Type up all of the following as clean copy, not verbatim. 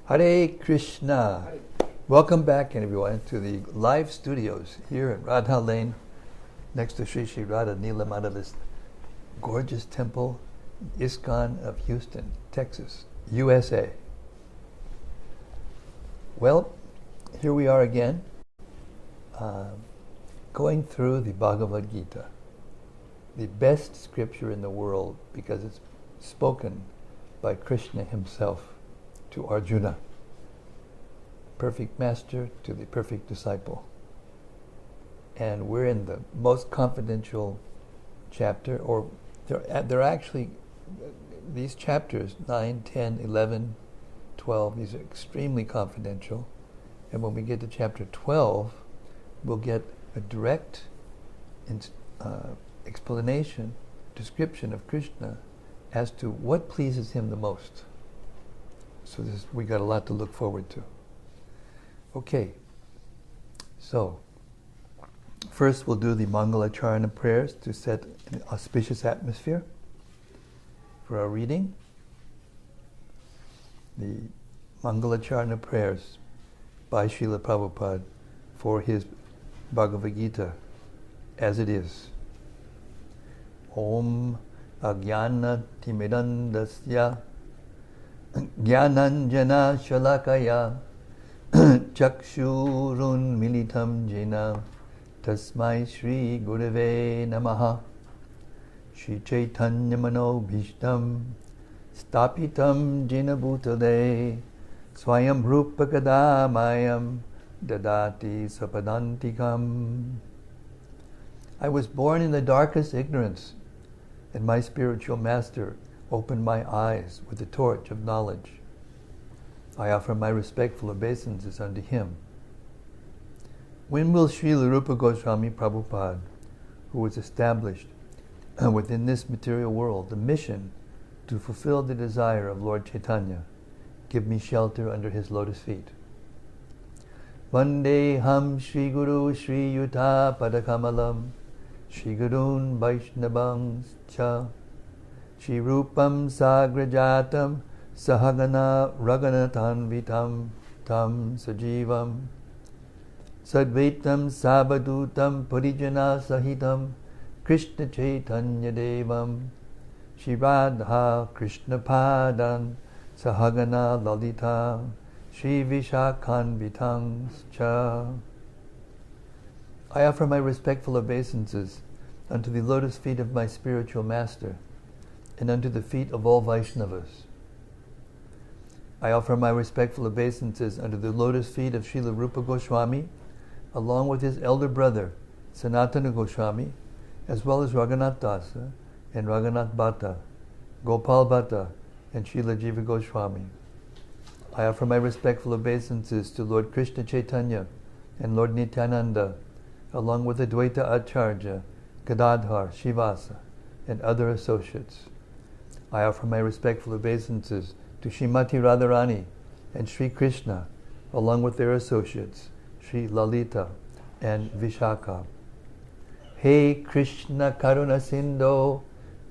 Hare Krishna. Welcome back, everyone, to the live studios here at Radha Lane, next to Sri Sri Radha Neela Madhava's gorgeous temple, ISKCON of Houston, Texas, USA. Well, here we are again, going through the Bhagavad-gita, the best scripture in the world because it's spoken by Krishna himself to Arjuna, perfect master to the perfect disciple. And we're in the most confidential chapter, or they're actually, these chapters, 9, 10, 11, 12, these are extremely confidential. And when we get to chapter 12, we'll get a direct explanation, description of Krishna as to what pleases him the most. So we got a lot to look forward to. Okay, so first we'll do the Mangalacharana prayers to set an auspicious atmosphere for our reading. The Mangalacharana prayers by Srila Prabhupada for his Bhagavad-gita as it is. Om Ajnana Timidandasya Jnananjana Shalakaya Chakshurun Militam Jena Tasmai Shri Gurave Namaha Shri Chaitanya Mano Bhishtam Stapitam Jena Bhutale Swayam Rupa Kadamayam Dadati Sapadantikam. I was born in the darkest ignorance, and my spiritual master opened my eyes with the torch of knowledge. I offer my respectful obeisances unto him. When will Srila Rupa Goswami Prabhupada, who was established within this material world the mission to fulfill the desire of Lord Chaitanya, give me shelter under his lotus feet? Vandeham Shri Guru Shri Yuta Padakamalam Shri Gurun Vaishnavang Cha Shri Rupam Sagrajatam Sahagana Raganatanvitam Tam Sajivam Sadvaitam Sabadutam Purijana Sahitam Krishna Chaitanya Devam Shri Radha Krishna Padan Sahagana Lalita Shri Vishakhanvitang Cha. I offer my respectful obeisances unto the lotus feet of my spiritual master and unto the feet of all Vaishnavas. I offer my respectful obeisances unto the lotus feet of Srila Rupa Goswami, along with his elder brother, Sanatana Goswami, as well as Raghunath Dasa and Raghunath Bhatta, Gopal Bhatta, and Srila Jiva Goswami. I offer my respectful obeisances to Lord Krishna Chaitanya and Lord Nityananda, along with Advaita Acharya, Gadadhar, Shivasa, and other associates. I offer my respectful obeisances to Srimati Radharani and Sri Krishna, along with their associates, Sri Lalita and Vishaka. Hey Krishna Karuna Sindho,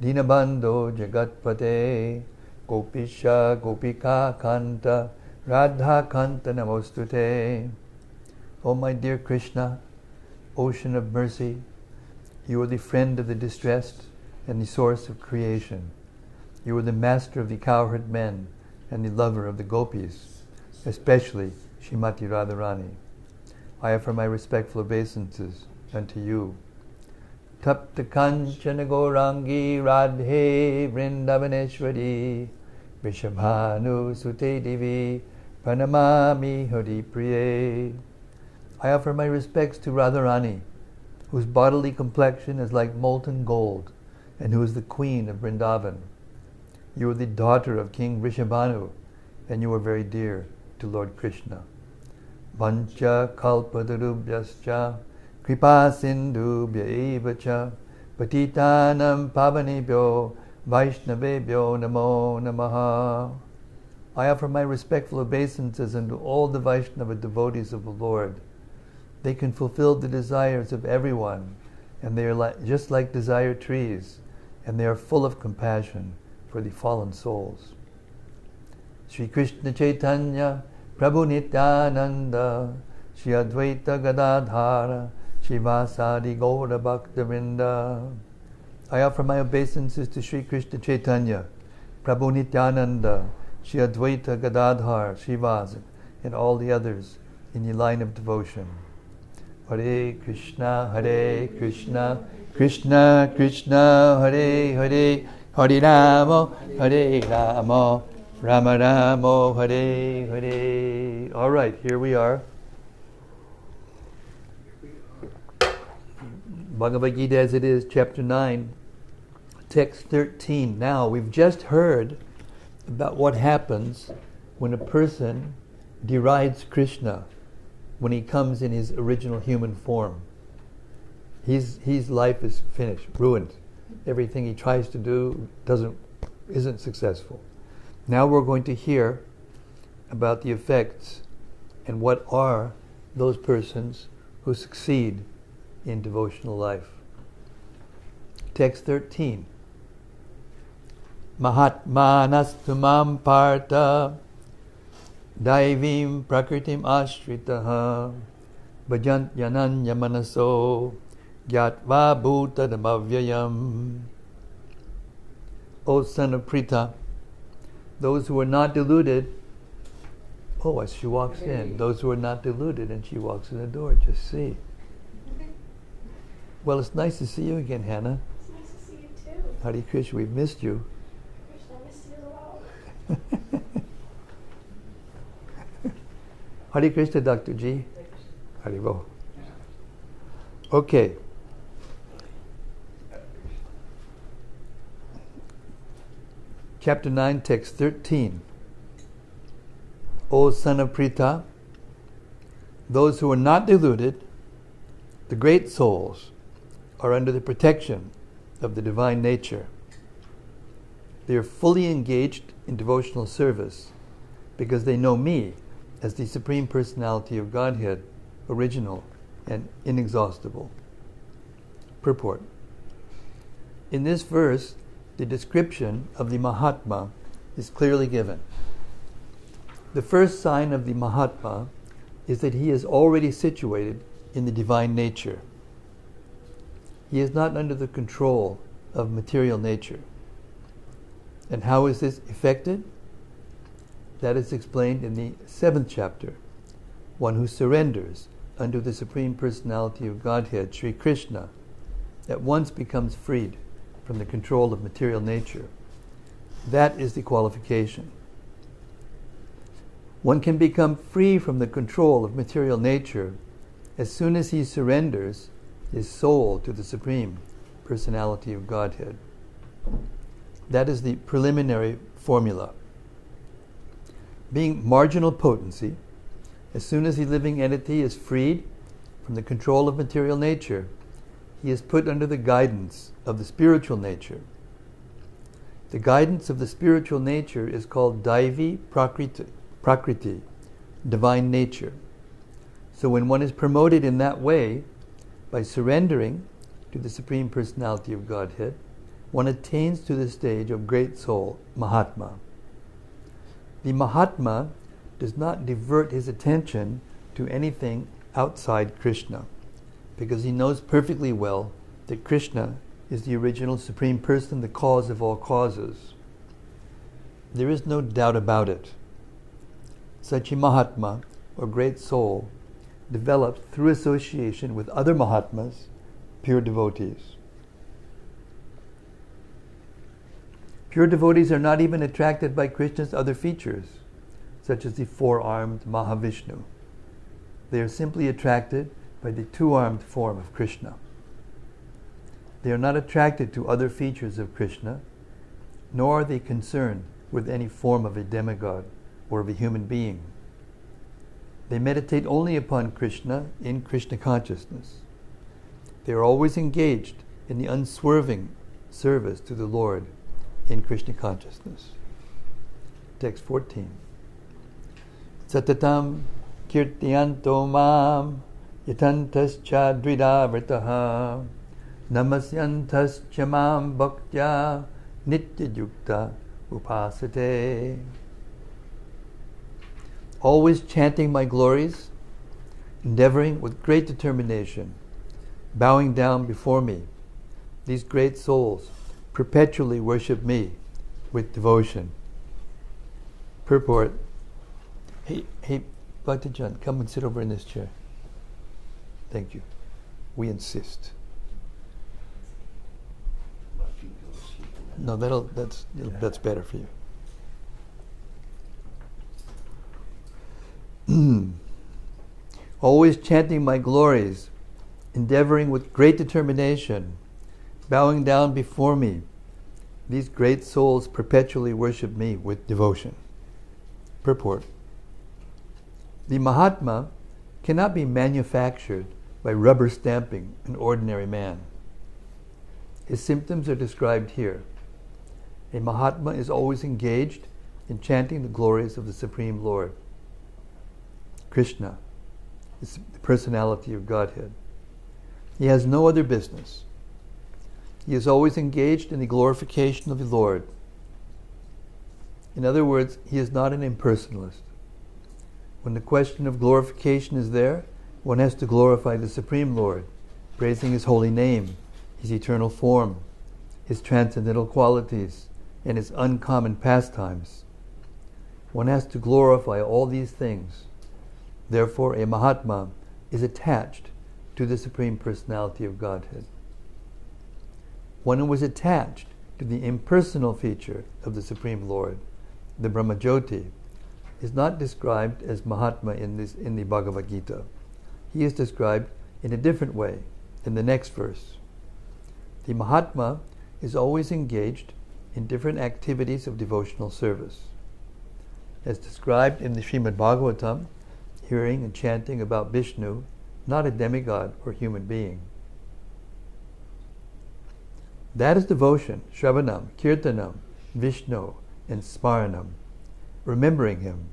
Dinabandho Jagatpate, Gopisha Gopika Kanta, Radha Kanta Namostute. O my dear Krishna, ocean of mercy, you are the friend of the distressed and the source of creation. You are the master of the cowherd men and the lover of the gopis, especially Srimati Radharani. I offer my respectful obeisances unto you. Tapta Kanchana Gaurangi Radhe Vrindavaneshwari Vrishabhanu Sute Devi Pranamami Hari Priye. I offer my respects to Radharani, whose bodily complexion is like molten gold, and who is the queen of Vrindavan. You are the daughter of King Vrishabhanu, and you are very dear to Lord Krishna. Vancha kalpatarubhyascha kripa sindhubhya eva cha patitanam pavanebhyo vaishnavebhyo namo namaha. I offer my respectful obeisances unto all the Vaishnava devotees of the Lord. They can fulfill the desires of everyone, and they are just like desire trees, and they are full of compassion for the fallen souls. Sri Krishna Chaitanya Prabhu Nityananda Shri Advaita Gadadhara Shivasadi Gaura Bhaktavinda. I offer my obeisances to Sri Krishna Chaitanya Prabhu Nityananda Shri Advaita Gadadhar Shivas and all the others in the line of devotion. Hare Krishna, Krishna Krishna, Hare Hare, Hare Rama, Rama Rama, Hare Hare. All right, here we are. Bhagavad-gita as it is, chapter 9, text 13. Now, we've just heard about what happens when a person derides Krishna when he comes in his original human form. His life is finished, ruined. Everything he tries to do isn't successful. Now we're going to hear about the effects and what are those persons who succeed in devotional life. Text 13. Mahatmanastumam partha Daivim prakritim ashritaha bhajant yananya manaso gyatva bhutadamavyayam. O son of Pritha, those who are not deluded, as she walks in, those who are not deluded, and she walks in the door, just see. Well, it's nice to see you again, Hannah. It's nice to see you too. Hare Krishna, we've missed you. Krishna, I missed you as well. Hare Krishna, Dr. G. Hare Bo. Okay. Chapter 9, text 13. O son of Pritha, those who are not deluded, the great souls, are under the protection of the divine nature. They are fully engaged in devotional service because they know me as the Supreme Personality of Godhead, original and inexhaustible. Purport. In this verse, the description of the Mahatma is clearly given. The first sign of the Mahatma is that he is already situated in the divine nature. He is not under the control of material nature. And how is this effected? That is explained in the 7th chapter. One who surrenders unto the Supreme Personality of Godhead, Sri Krishna, at once becomes freed from the control of material nature. That is the qualification. One can become free from the control of material nature as soon as he surrenders his soul to the Supreme Personality of Godhead. That is the preliminary formula. Being marginal potency, as soon as the living entity is freed from the control of material nature, he is put under the guidance of the spiritual nature. The guidance of the spiritual nature is called Daivi Prakriti, divine nature. So when one is promoted in that way, by surrendering to the Supreme Personality of Godhead, one attains to the stage of great soul, Mahatma. The Mahatma does not divert his attention to anything outside Krishna, because he knows perfectly well that Krishna is the original Supreme Person, the cause of all causes. There is no doubt about it. Such a Mahatma, or great soul, develops through association with other Mahatmas, pure devotees. Pure devotees are not even attracted by Krishna's other features, such as the four-armed Mahavishnu. They are simply attracted by the two-armed form of Krishna. They are not attracted to other features of Krishna, nor are they concerned with any form of a demigod or of a human being. They meditate only upon Krishna in Krishna consciousness. They are always engaged in the unswerving service to the Lord in Krishna consciousness. Text 14. Satatam kirtiyanto mam yatantascha dridhavrataha namasyantascha mam bhaktya nityayukta upasate. always chanting my glories, endeavoring with great determination, bowing down before me. These great souls perpetually worship me with devotion. Purport. Hey, Bhaktijan, come and sit over in this chair. Thank you. We insist. No, that's better for you. Always chanting my glories, endeavoring with great determination, bowing down before me. These great souls perpetually worship me with devotion. Purport. The Mahatma cannot be manufactured by rubber stamping an ordinary man. His symptoms are described here. A Mahatma is always engaged in chanting the glories of the Supreme Lord. Krishna is the personality of Godhead. He has no other business. He is always engaged in the glorification of the Lord. In other words, he is not an impersonalist. When the question of glorification is there, one has to glorify the Supreme Lord, praising His holy name, His eternal form, His transcendental qualities, and His uncommon pastimes. One has to glorify all these things. Therefore, a Mahatma is attached to the Supreme Personality of Godhead. One who is attached to the impersonal feature of the Supreme Lord, the Brahmajyoti, is not described as Mahatma in the Bhagavad-gita. He is described in a different way in the next verse. The Mahatma is always engaged in different activities of devotional service. As described in the Srimad Bhagavatam, hearing and chanting about Vishnu, not a demigod or human being. That is devotion, Shravanam, Kirtanam, Vishnu, and Smaranam, remembering Him.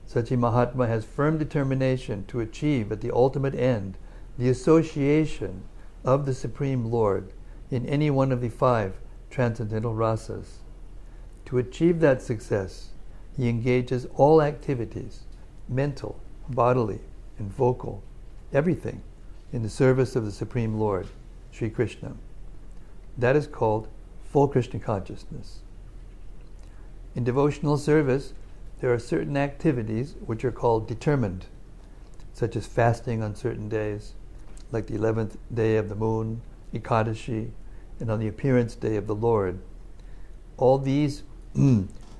Such a Mahatma has firm determination to achieve at the ultimate end the association of the Supreme Lord in any one of the 5 transcendental rasas. To achieve that success, he engages all activities, mental, bodily, and vocal, everything, in the service of the Supreme Lord, Sri Krishna. That is called full Krishna consciousness. In devotional service, there are certain activities which are called determined, such as fasting on certain days, like the 11th day of the moon, Ekadashi, and on the appearance day of the Lord. All these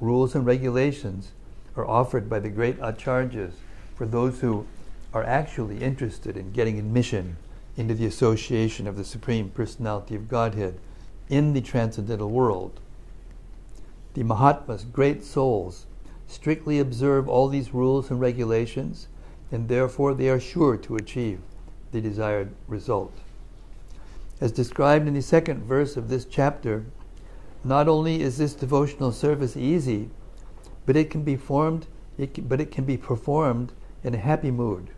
rules and regulations are offered by the great acharyas for those who are actually interested in getting admission into the association of the Supreme Personality of Godhead in the transcendental world. The Mahatmas, great souls, strictly observe all these rules and regulations, and therefore they are sure to achieve the desired result. As described in the 2nd verse of this chapter, not only is this devotional service easy, but it can be performed in a happy mood.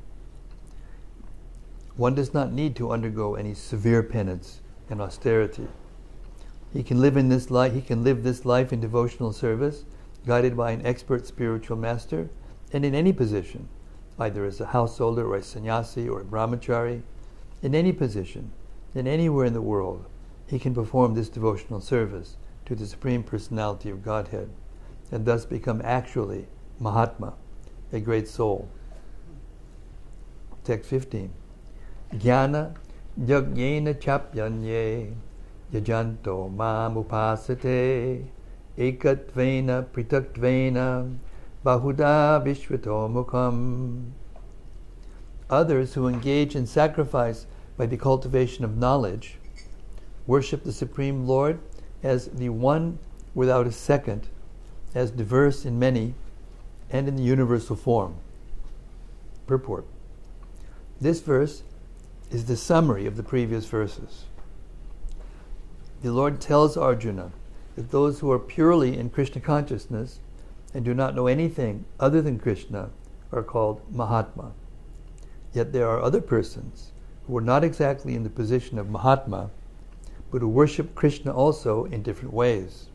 One does not need to undergo any severe penance and austerity. He can live this life in devotional service, guided by an expert spiritual master, and in any position, either as a householder or a sannyasi or a brahmachari, in any position, and anywhere in the world, he can perform this devotional service to the Supreme Personality of Godhead, and thus become actually Mahatma, a great soul. Text 15. Jnana yagyena chapyanye yajanto mam upasate ekatvena pritatvena bahuda vishvato mukham. Others who engage in sacrifice by the cultivation of knowledge worship the Supreme Lord as the one without a second, as diverse in many, and in the universal form. Purport. This verse is the summary of the previous verses. The Lord tells Arjuna that those who are purely in Krishna consciousness and do not know anything other than Krishna are called Mahatma. Yet there are other persons who are not exactly in the position of Mahatma, but who worship Krishna also in different ways.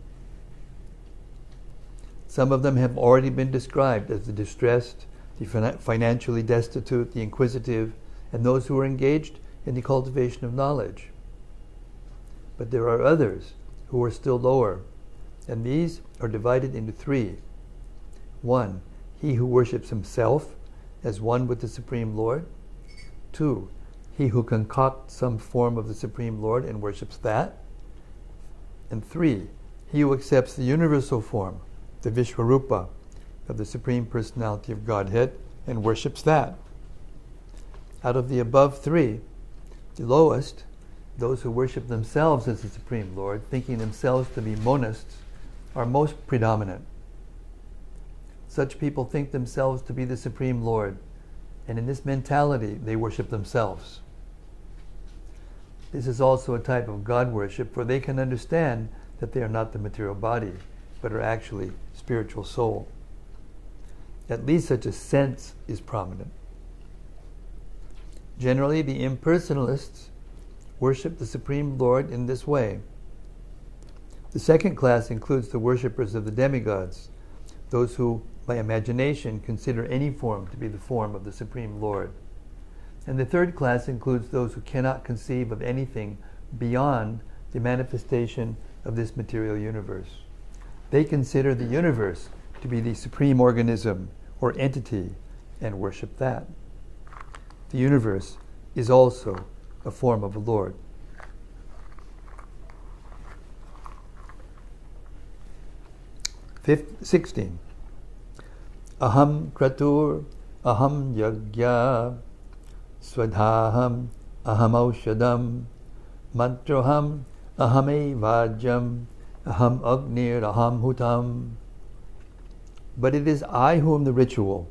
Some of them have already been described as the distressed, the financially destitute, the inquisitive, and those who are engaged in the cultivation of knowledge. But there are others who are still lower, and these are divided into three. 1. He who worships himself as one with the Supreme Lord. 2. He who concocts some form of the Supreme Lord and worships that. And 3. He who accepts the universal form, the Vishvarupa, of the Supreme Personality of Godhead, and worships that. Out of the above three, the lowest, those who worship themselves as the Supreme Lord, thinking themselves to be monists, are most predominant. Such people think themselves to be the Supreme Lord, and in this mentality they worship themselves. This is also a type of God worship, for they can understand that they are not the material body, but are actually spiritual soul. At least such a sense is prominent. Generally, the impersonalists worship the Supreme Lord in this way. The second class includes the worshippers of the demigods, those who, by imagination, consider any form to be the form of the Supreme Lord. And the third class includes those who cannot conceive of anything beyond the manifestation of this material universe. They consider the universe to be the supreme organism or entity and worship that. The universe is also a form of the Lord. 16. Aham kratur, aham yagya, swadhaham, aham aushadam, mantroham, ahame vajam, aham agnir, aham hutam. But it is I who am the ritual,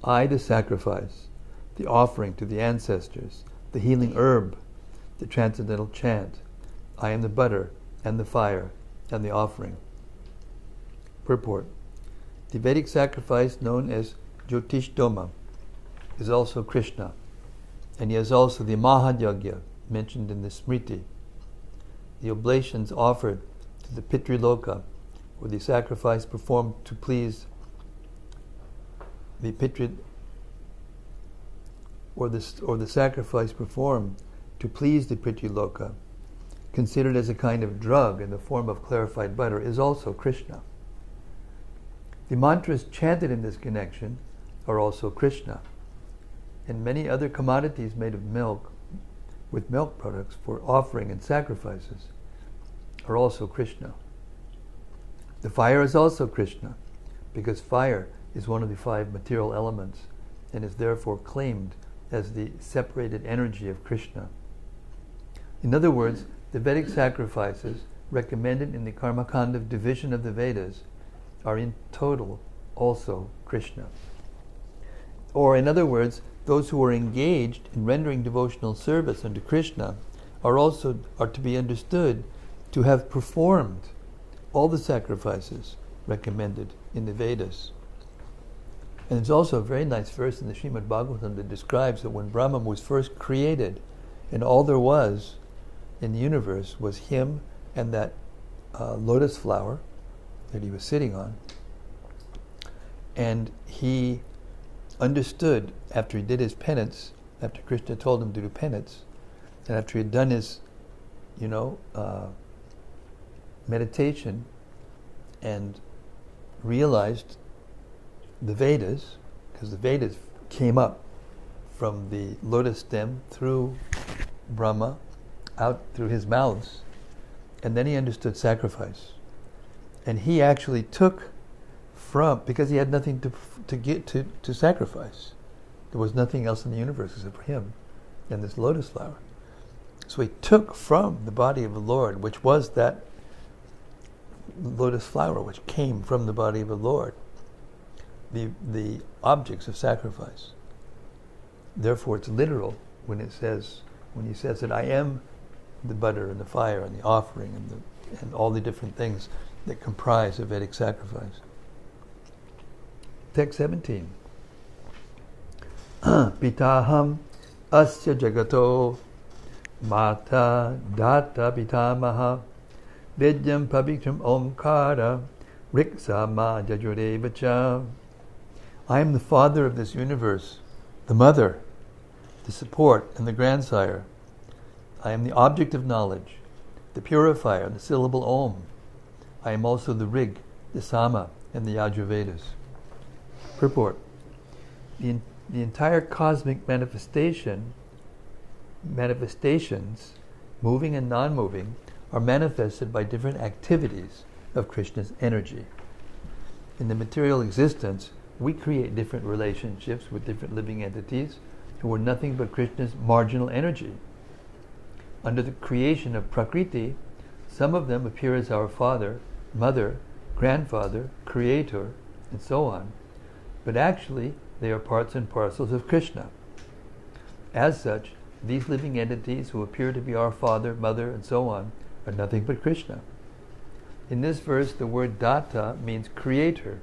I the sacrifice, the offering to the ancestors, the healing herb, the transcendental chant. I am the butter and the fire and the offering. Purport. The Vedic sacrifice known as Jyotishdoma is also Krishna, and he is also the Mahayagya mentioned in the Smriti. The oblations offered to the Pitriloka, or the sacrifice performed to please the the sacrifice performed to please the Pitriloka, considered as a kind of drug in the form of clarified butter, is also Krishna. The mantras chanted in this connection are also Krishna, and many other commodities made of milk, with milk products for offering and sacrifices, are also Krishna. The fire is also Krishna, because fire is one of the 5 material elements and is therefore claimed as the separated energy of Krishna. In other words, the Vedic sacrifices recommended in the Karmakanda division of the Vedas are in total also Krishna. Or in other words, those who are engaged in rendering devotional service unto Krishna are to be understood to have performed all the sacrifices recommended in the Vedas. And there's also a very nice verse in the Srimad Bhagavatam that describes that when Brahman was first created, and all there was in the universe was him and that lotus flower that he was sitting on, and he understood after he did his penance, after Krishna told him to do penance, and after he had done his, meditation and realized the Vedas, because the Vedas came up from the lotus stem through Brahma, out through his mouths, and then he understood sacrifice. And he actually took from, because he had nothing to get to sacrifice. There was nothing else in the universe except for him and this lotus flower. So he took from the body of the Lord, which was that lotus flower, which came from the body of the Lord, the objects of sacrifice. Therefore, it's literal when he says that I am the butter and the fire and the offering and all the different things that comprise a Vedic sacrifice. Text 17. Pitaham asya jagato mata data pitamaha vidyam pabikram omkara Riksa ma jajurevacha. I am the father of this universe, the mother, the support, and the grandsire. I am the object of knowledge, the purifier, the syllable Om. I am also the Rig, the Sama, and the Yajurvedas. Purport. The entire cosmic manifestations, moving and non-moving, are manifested by different activities of Krishna's energy. In the material existence, we create different relationships with different living entities who are nothing but Krishna's marginal energy. Under the creation of Prakriti, some of them appear as our father, mother, grandfather, creator, and so on. But actually, they are parts and parcels of Krishna. As such, these living entities who appear to be our father, mother, and so on, are nothing but Krishna. In this verse, the word Datta means creator.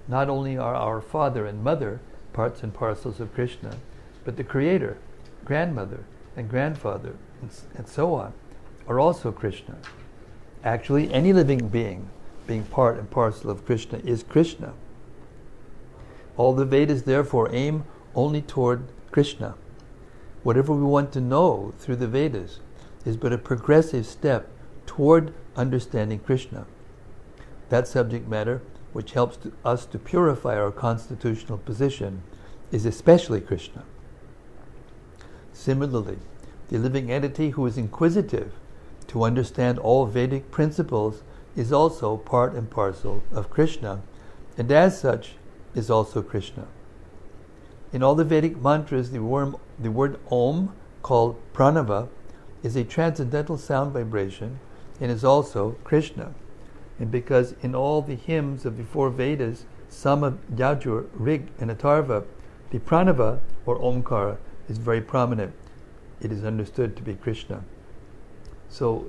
Not only are our father and mother parts and parcels of Krishna, but the creator, grandmother, and grandfather, and so on, are also Krishna. Actually, any living being part and parcel of Krishna is Krishna. All the Vedas therefore aim only toward Krishna. Whatever we want to know through the Vedas is but a progressive step toward understanding Krishna. That subject matter, which helps us to purify our constitutional position, is especially Krishna. Similarly, the living entity who is inquisitive to understand all Vedic principles is also part and parcel of Krishna, and as such is also Krishna. In all the Vedic mantras, the word Om, called Pranava, is a transcendental sound vibration and is also Krishna. And because in all the hymns of the four Vedas, Sama, Yajur, Rig, and Atharva, the Pranava, or Omkara, is very prominent. It is understood to be Krishna. So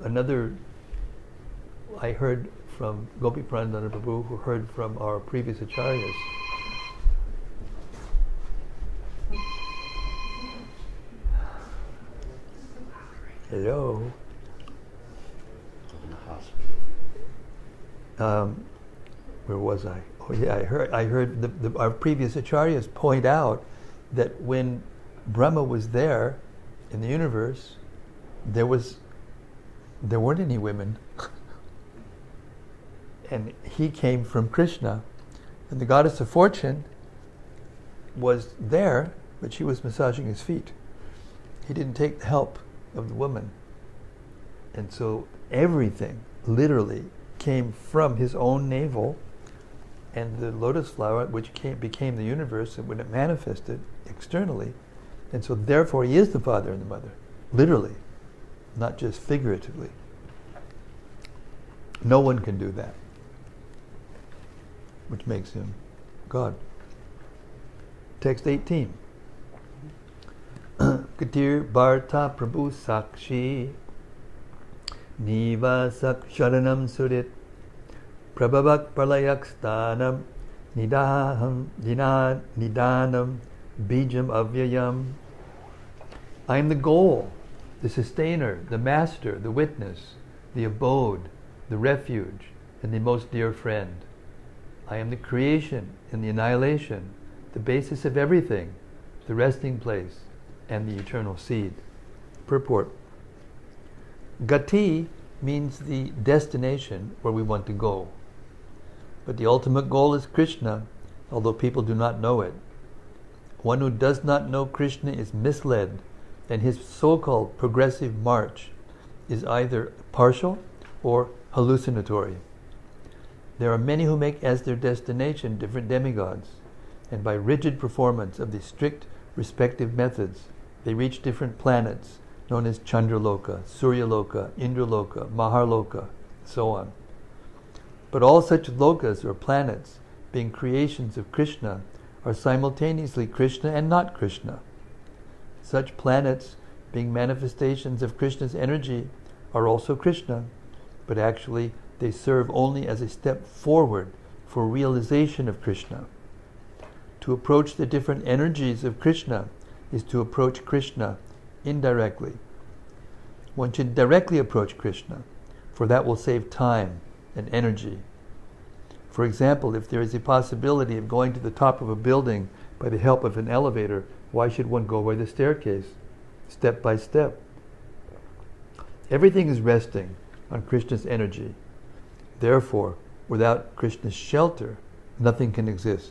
I heard from Gopi Pranadana Prabhu, who heard from our previous acharyas. Hello. Where was I? Oh yeah, I heard our previous acharyas point out that when Brahma was there in the universe, there weren't any women. And he came from Krishna. And the goddess of fortune was there, but she was massaging his feet. He didn't take the help of the woman. And so everything literally came from his own navel, and the lotus flower, which became the universe, and when it manifested externally. And so therefore he is the father and the mother, literally, not just figuratively. No one can do that, which makes him God. Text 18. Katir Bharta Prabhu Sakshi Nivasak Sharanam Surit Prabhavak Pralayak Stanam Nidanam Bijam Avyayam. I am the goal, the sustainer, the master, the witness, the abode, the refuge, and the most dear friend. I am the creation and the annihilation, the basis of everything, the resting place, and the eternal seed. Purport. Gati means the destination where we want to go. But the ultimate goal is Krishna, although people do not know it. One who does not know Krishna is misled, and his so-called progressive march is either partial or hallucinatory. There are many who make as their destination different demigods, and by rigid performance of the strict respective methods, they reach different planets, known as Chandraloka, Suryaloka, Indraloka, Maharloka, so on. But all such lokas or planets, being creations of Krishna, are simultaneously Krishna and not Krishna. Such planets, being manifestations of Krishna's energy, are also Krishna, but actually they serve only as a step forward for realization of Krishna. To approach the different energies of Krishna is to approach Krishna indirectly. One should directly approach Krishna, for that will save time and energy. For example, if there is a possibility of going to the top of a building by the help of an elevator, why should one go by the staircase, step by step? Everything is resting on Krishna's energy. Therefore, without Krishna's shelter, nothing can exist.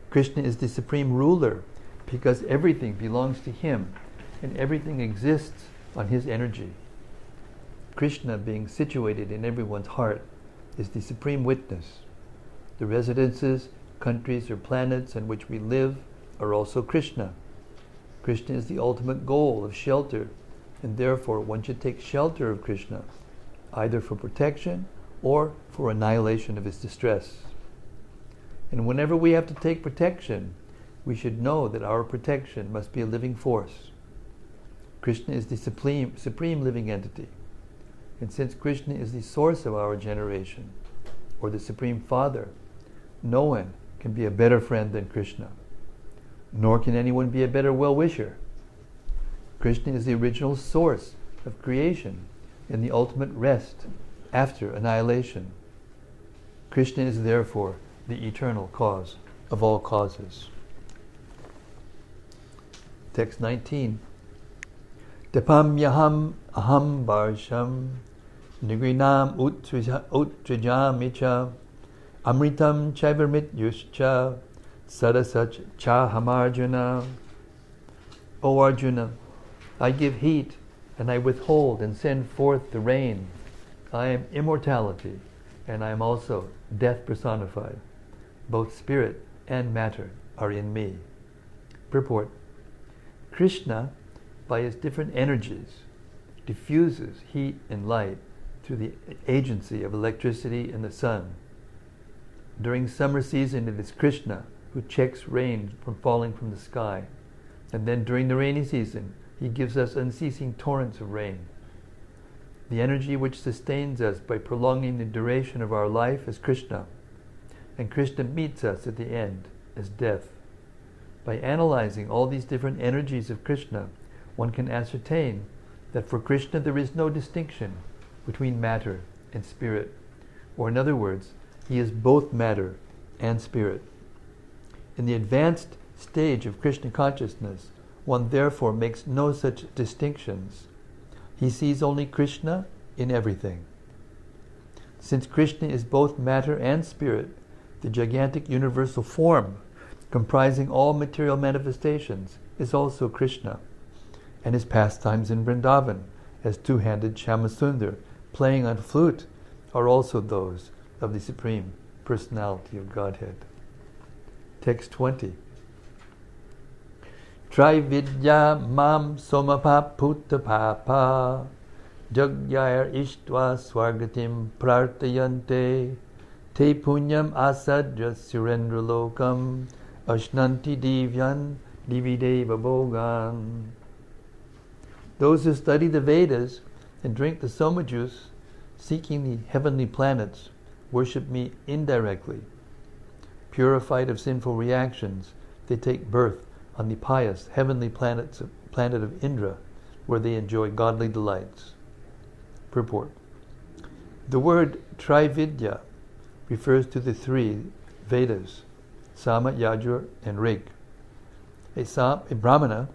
Krishna is the supreme ruler because everything belongs to him and everything exists on his energy. Krishna, being situated in everyone's heart, is the supreme witness. The residences, countries, or planets in which we live are also Krishna. Krishna is the ultimate goal of shelter, and therefore one should take shelter of Krishna, either for protection or for annihilation of his distress. And whenever we have to take protection, we should know that our protection must be a living force. Krishna is the supreme living entity. And since Krishna is the source of our generation, or the Supreme Father, no one can be a better friend than Krishna. Nor can anyone be a better well-wisher. Krishna is the original source of creation and the ultimate rest after annihilation. Krishna is therefore the eternal cause of all causes. Text 19. Dapamyaham aham varsham nigrinam utrajamicha amritam chaivarmit yuscha sadasach chahamarjuna. O Arjuna, I give heat and I withhold and send forth the rain. I am immortality and I am also death personified. Both spirit and matter are in me. Purport. Krishna, by his different energies, diffuses heat and light through the agency of electricity and the sun. During summer season, it is Krishna who checks rain from falling from the sky. And then during the rainy season, he gives us unceasing torrents of rain. The energy which sustains us by prolonging the duration of our life is Krishna. And Krishna meets us at the end as death. By analyzing all these different energies of Krishna, one can ascertain that for Krishna there is no distinction between matter and spirit. Or in other words, he is both matter and spirit. In the advanced stage of Krishna consciousness, one therefore makes no such distinctions. He sees only Krishna in everything. Since Krishna is both matter and spirit, the gigantic universal form, comprising all material manifestations, is also Krishna, and his pastimes in Vrindavan, as two-handed Shyamasundar, playing on flute, are also those of the Supreme Personality of Godhead. Text 20. Trividya mam somapa putta papa jagyayar ishtva swargatim prartayante te punyam asadra surendra lokam ashnanti divyan divideva bhogan. Those who study the Vedas and drink the Soma juice, seeking the heavenly planets, worship me indirectly. Purified of sinful reactions, they take birth on the pious heavenly planet of Indra, where they enjoy godly delights. Purport. The word Trividya refers to the three Vedas, Sama, Yajur, and Rig. A Brahmana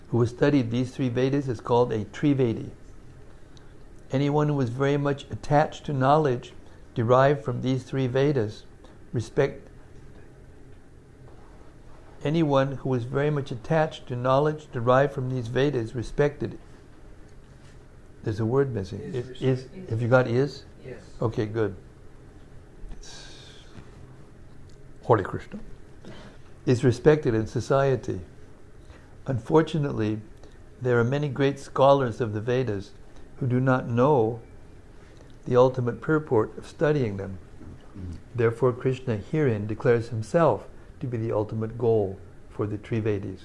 who has studied these three Vedas is called a Trivedi. Anyone who is very much attached to knowledge derived from these three Vedas respected. There's a word missing. Is have you got is? Yes. Okay, good. Holy Krishna. Is respected in society. Unfortunately, there are many great scholars of the Vedas who do not know the ultimate purport of studying them. Therefore, Krishna herein declares himself to be the ultimate goal for the Trivedis.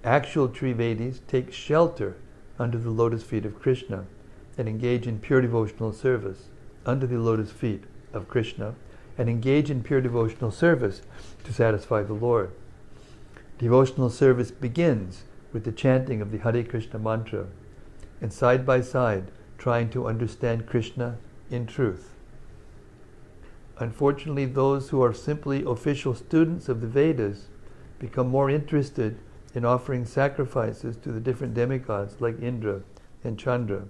Actual Trivedis take shelter under the lotus feet of Krishna and engage in pure devotional service under the lotus feet of Krishna and engage in pure devotional service to satisfy the Lord. Devotional service begins with the chanting of the Hare Krishna mantra and side by side trying to understand Krishna in truth. Unfortunately, those who are simply official students of the Vedas become more interested in offering sacrifices to the different demigods like Indra and Chandra.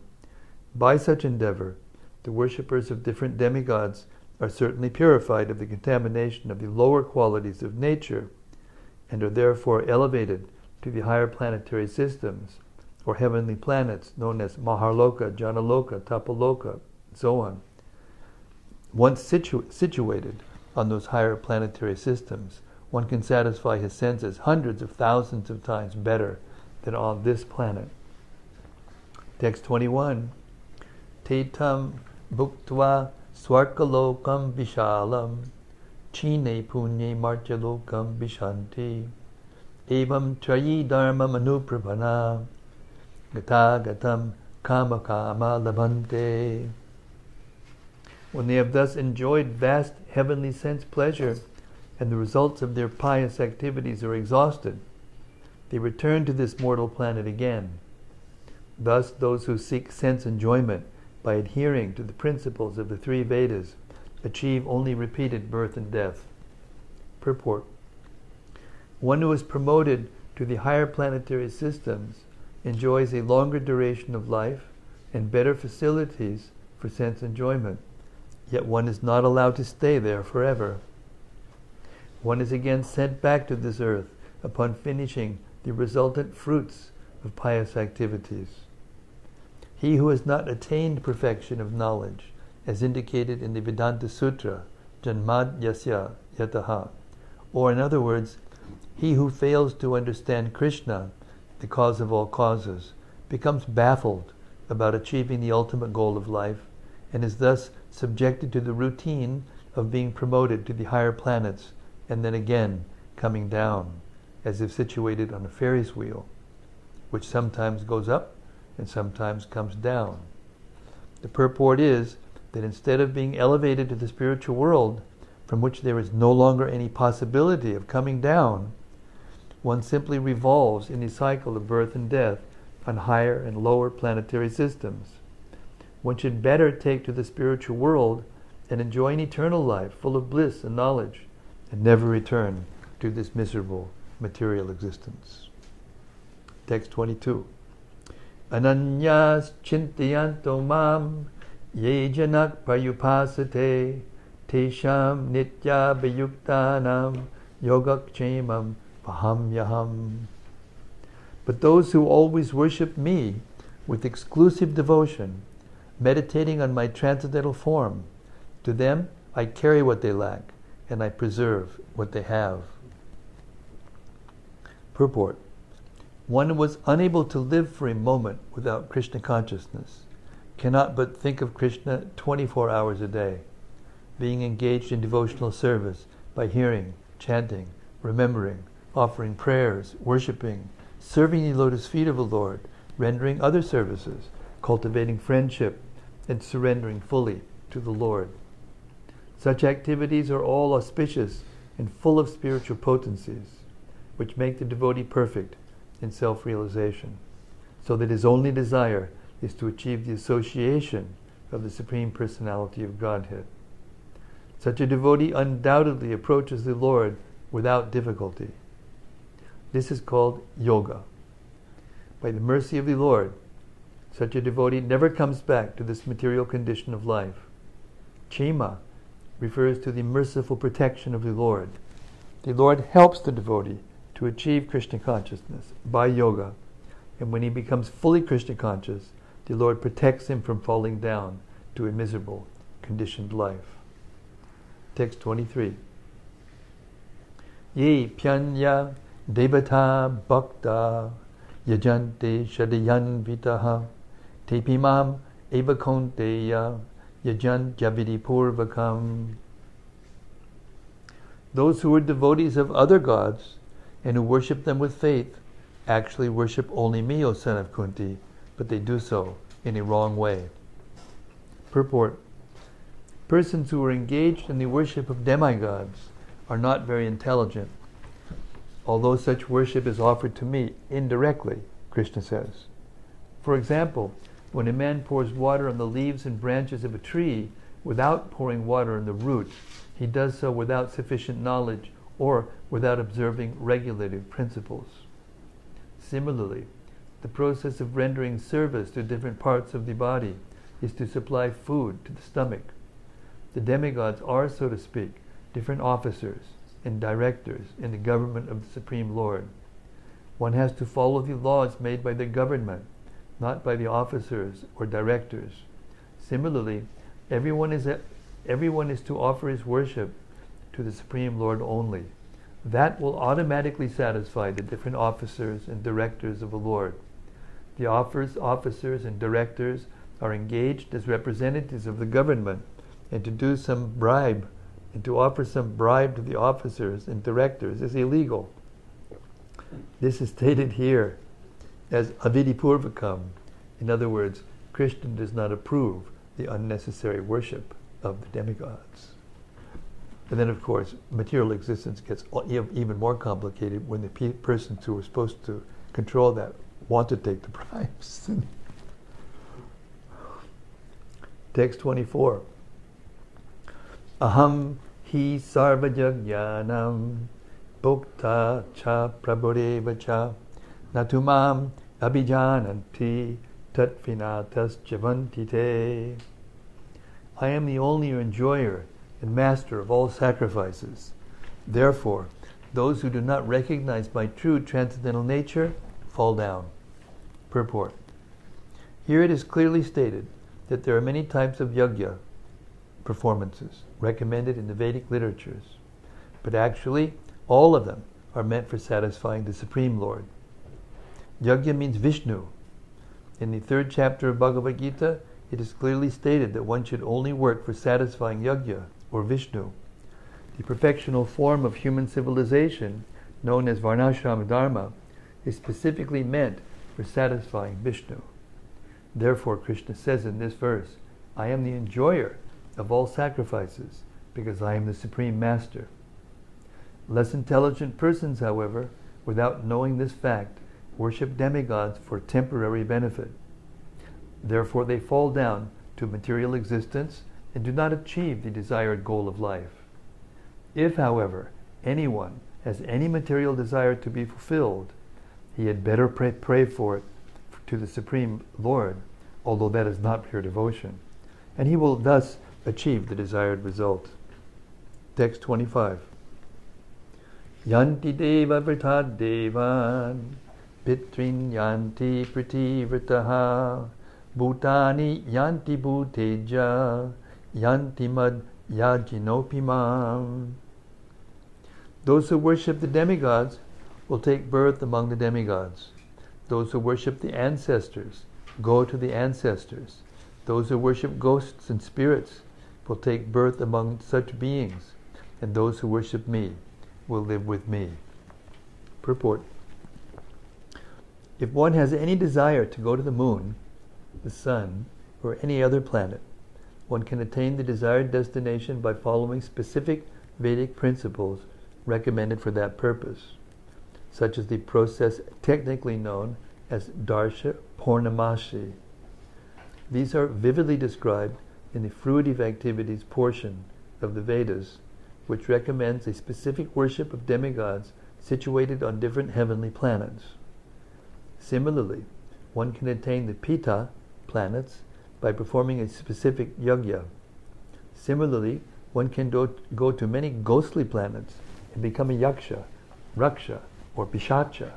By such endeavor, the worshippers of different demigods are certainly purified of the contamination of the lower qualities of nature and are therefore elevated to the higher planetary systems or heavenly planets known as Maharloka, Janaloka, Tapaloka, and so on. Once situated on those higher planetary systems, one can satisfy his senses hundreds of thousands of times better than on this planet. Text 21. Tetam bhuktva swarkalokam vishalam chine punye marchalokam vishanti evam trayi dharma manuprabhana gata gatam kama kama labhante. When they have thus enjoyed vast heavenly sense pleasure and the results of their pious activities are exhausted, they return to this mortal planet again. Thus, those who seek sense enjoyment by adhering to the principles of the three Vedas achieve only repeated birth and death. Purport. One who is promoted to the higher planetary systems enjoys a longer duration of life and better facilities for sense enjoyment, yet one is not allowed to stay there forever. One is again sent back to this earth upon finishing the resultant fruits of pious activities. He who has not attained perfection of knowledge, as indicated in the Vedanta Sutra, Janmad Yasya Yataha, or in other words, he who fails to understand Krishna, the cause of all causes, becomes baffled about achieving the ultimate goal of life, and is thus subjected to the routine of being promoted to the higher planets and then again coming down, as if situated on a Ferris wheel, which sometimes goes up and sometimes comes down. The purport is that instead of being elevated to the spiritual world, from which there is no longer any possibility of coming down, one simply revolves in a cycle of birth and death on higher and lower planetary systems. One should better take to the spiritual world and enjoy an eternal life full of bliss and knowledge, and never return to this miserable material existence. Text 22. Ananyas chintayanto mam ye janak prayupasate tesham nitya bhayuktanam yogakshemam pahamyaham. But those who always worship me with exclusive devotion, meditating on my transcendental form, to them I carry what they lack, and I preserve what they have. Purport. One who was unable to live for a moment without Krishna consciousness cannot but think of Krishna 24 hours a day, being engaged in devotional service by hearing, chanting, remembering, offering prayers, worshipping, serving the lotus feet of the Lord, rendering other services, cultivating friendship, and surrendering fully to the Lord. Such activities are all auspicious and full of spiritual potencies, which make the devotee perfect in self-realization, so that his only desire is to achieve the association of the Supreme Personality of Godhead. Such a devotee undoubtedly approaches the Lord without difficulty. This is called yoga. By the mercy of the Lord, such a devotee never comes back to this material condition of life. Chema refers to the merciful protection of the Lord. The Lord helps the devotee to achieve Krishna consciousness by yoga, and when he becomes fully Krishna conscious, the Lord protects him from falling down to a miserable, conditioned life. Text 23. Ye pyanya devata bhakta yajante shadayan vitaha tepimam evakonteya yajan javidi purvakam. Those who are devotees of other gods and who worship them with faith actually worship only me, O son of Kunti, but they do so in a wrong way. Purport. Persons who are engaged in the worship of demigods are not very intelligent, although such worship is offered to me indirectly, Krishna says. For example, when a man pours water on the leaves and branches of a tree without pouring water on the root, he does so without sufficient knowledge or without observing regulative principles. Similarly, the process of rendering service to different parts of the body is to supply food to the stomach. The demigods are, so to speak, different officers and directors in the government of the Supreme Lord. One has to follow the laws made by the government, not by the officers or directors. Similarly, everyone is to offer his worship to the Supreme Lord only. That will automatically satisfy the different officers and directors of the Lord. The officers and directors are engaged as representatives of the government, and to do some bribe and to offer some bribe to the officers and directors is illegal. This is stated here as avidipurvakam. In other words, Krishna does not approve the unnecessary worship of the demigods. And then, of course, material existence gets even more complicated when the persons who are supposed to control that want to take the bribes. Text 24. Aham hi sarvajagyanam bhokta cha prabhureva cha natumam abhijananti tatvinatas javanti te. I am the only enjoyer and master of all sacrifices. Therefore, those who do not recognize my true transcendental nature fall down. Purport. Here it is clearly stated that there are many types of yajna performances recommended in the Vedic literatures, but actually all of them are meant for satisfying the Supreme Lord. Yajna means Vishnu. In the 3rd chapter of Bhagavad-gita, it is clearly stated that one should only work for satisfying yajna, or Vishnu. The perfectional form of human civilization, known as Varnashrama Dharma, is specifically meant for satisfying Vishnu. Therefore, Krishna says in this verse, I am the enjoyer of all sacrifices, because I am the Supreme Master. Less intelligent persons, however, without knowing this fact, worship demigods for temporary benefit. Therefore, they fall down to material existence and do not achieve the desired goal of life. If, however, anyone has any material desire to be fulfilled, he had better pray for it to the Supreme Lord, although that is not pure devotion, and he will thus achieve the desired result. Text 25. Yanti deva vritad devan pitrin yanti pritivritaha bhutani yanti bhuteja yanti mad yajinopimam. Those who worship the demigods will take birth among the demigods. Those who worship the ancestors go to the ancestors. Those who worship ghosts and spirits will take birth among such beings, and those who worship me will live with me. Purport. If one has any desire to go to the moon, the sun, or any other planet, one can attain the desired destination by following specific Vedic principles recommended for that purpose, such as the process technically known as Darsha Purnamashi. These are vividly described in the fruitive activities portion of the Vedas, which recommends a specific worship of demigods situated on different heavenly planets. Similarly, one can attain the Pita planets by performing a specific yajna. Similarly, one can go to many ghostly planets and become a yaksha, raksha, or pishacha.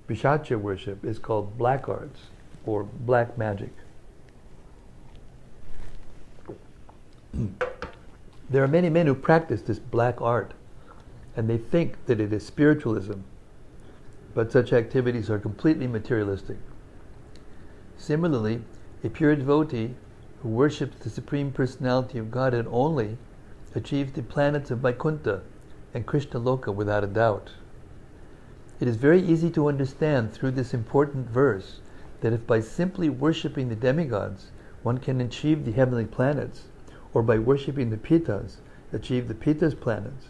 Pishacha worship is called black arts or black magic. There are many men who practice this black art, and they think that it is spiritualism, but such activities are completely materialistic. Similarly, a pure devotee who worships the Supreme Personality of Godhead only achieves the planets of Vaikuntha and Krishna Loka without a doubt. It is very easy to understand through this important verse that if by simply worshipping the demigods one can achieve the heavenly planets, or by worshipping the Pitas achieve the Pita planets,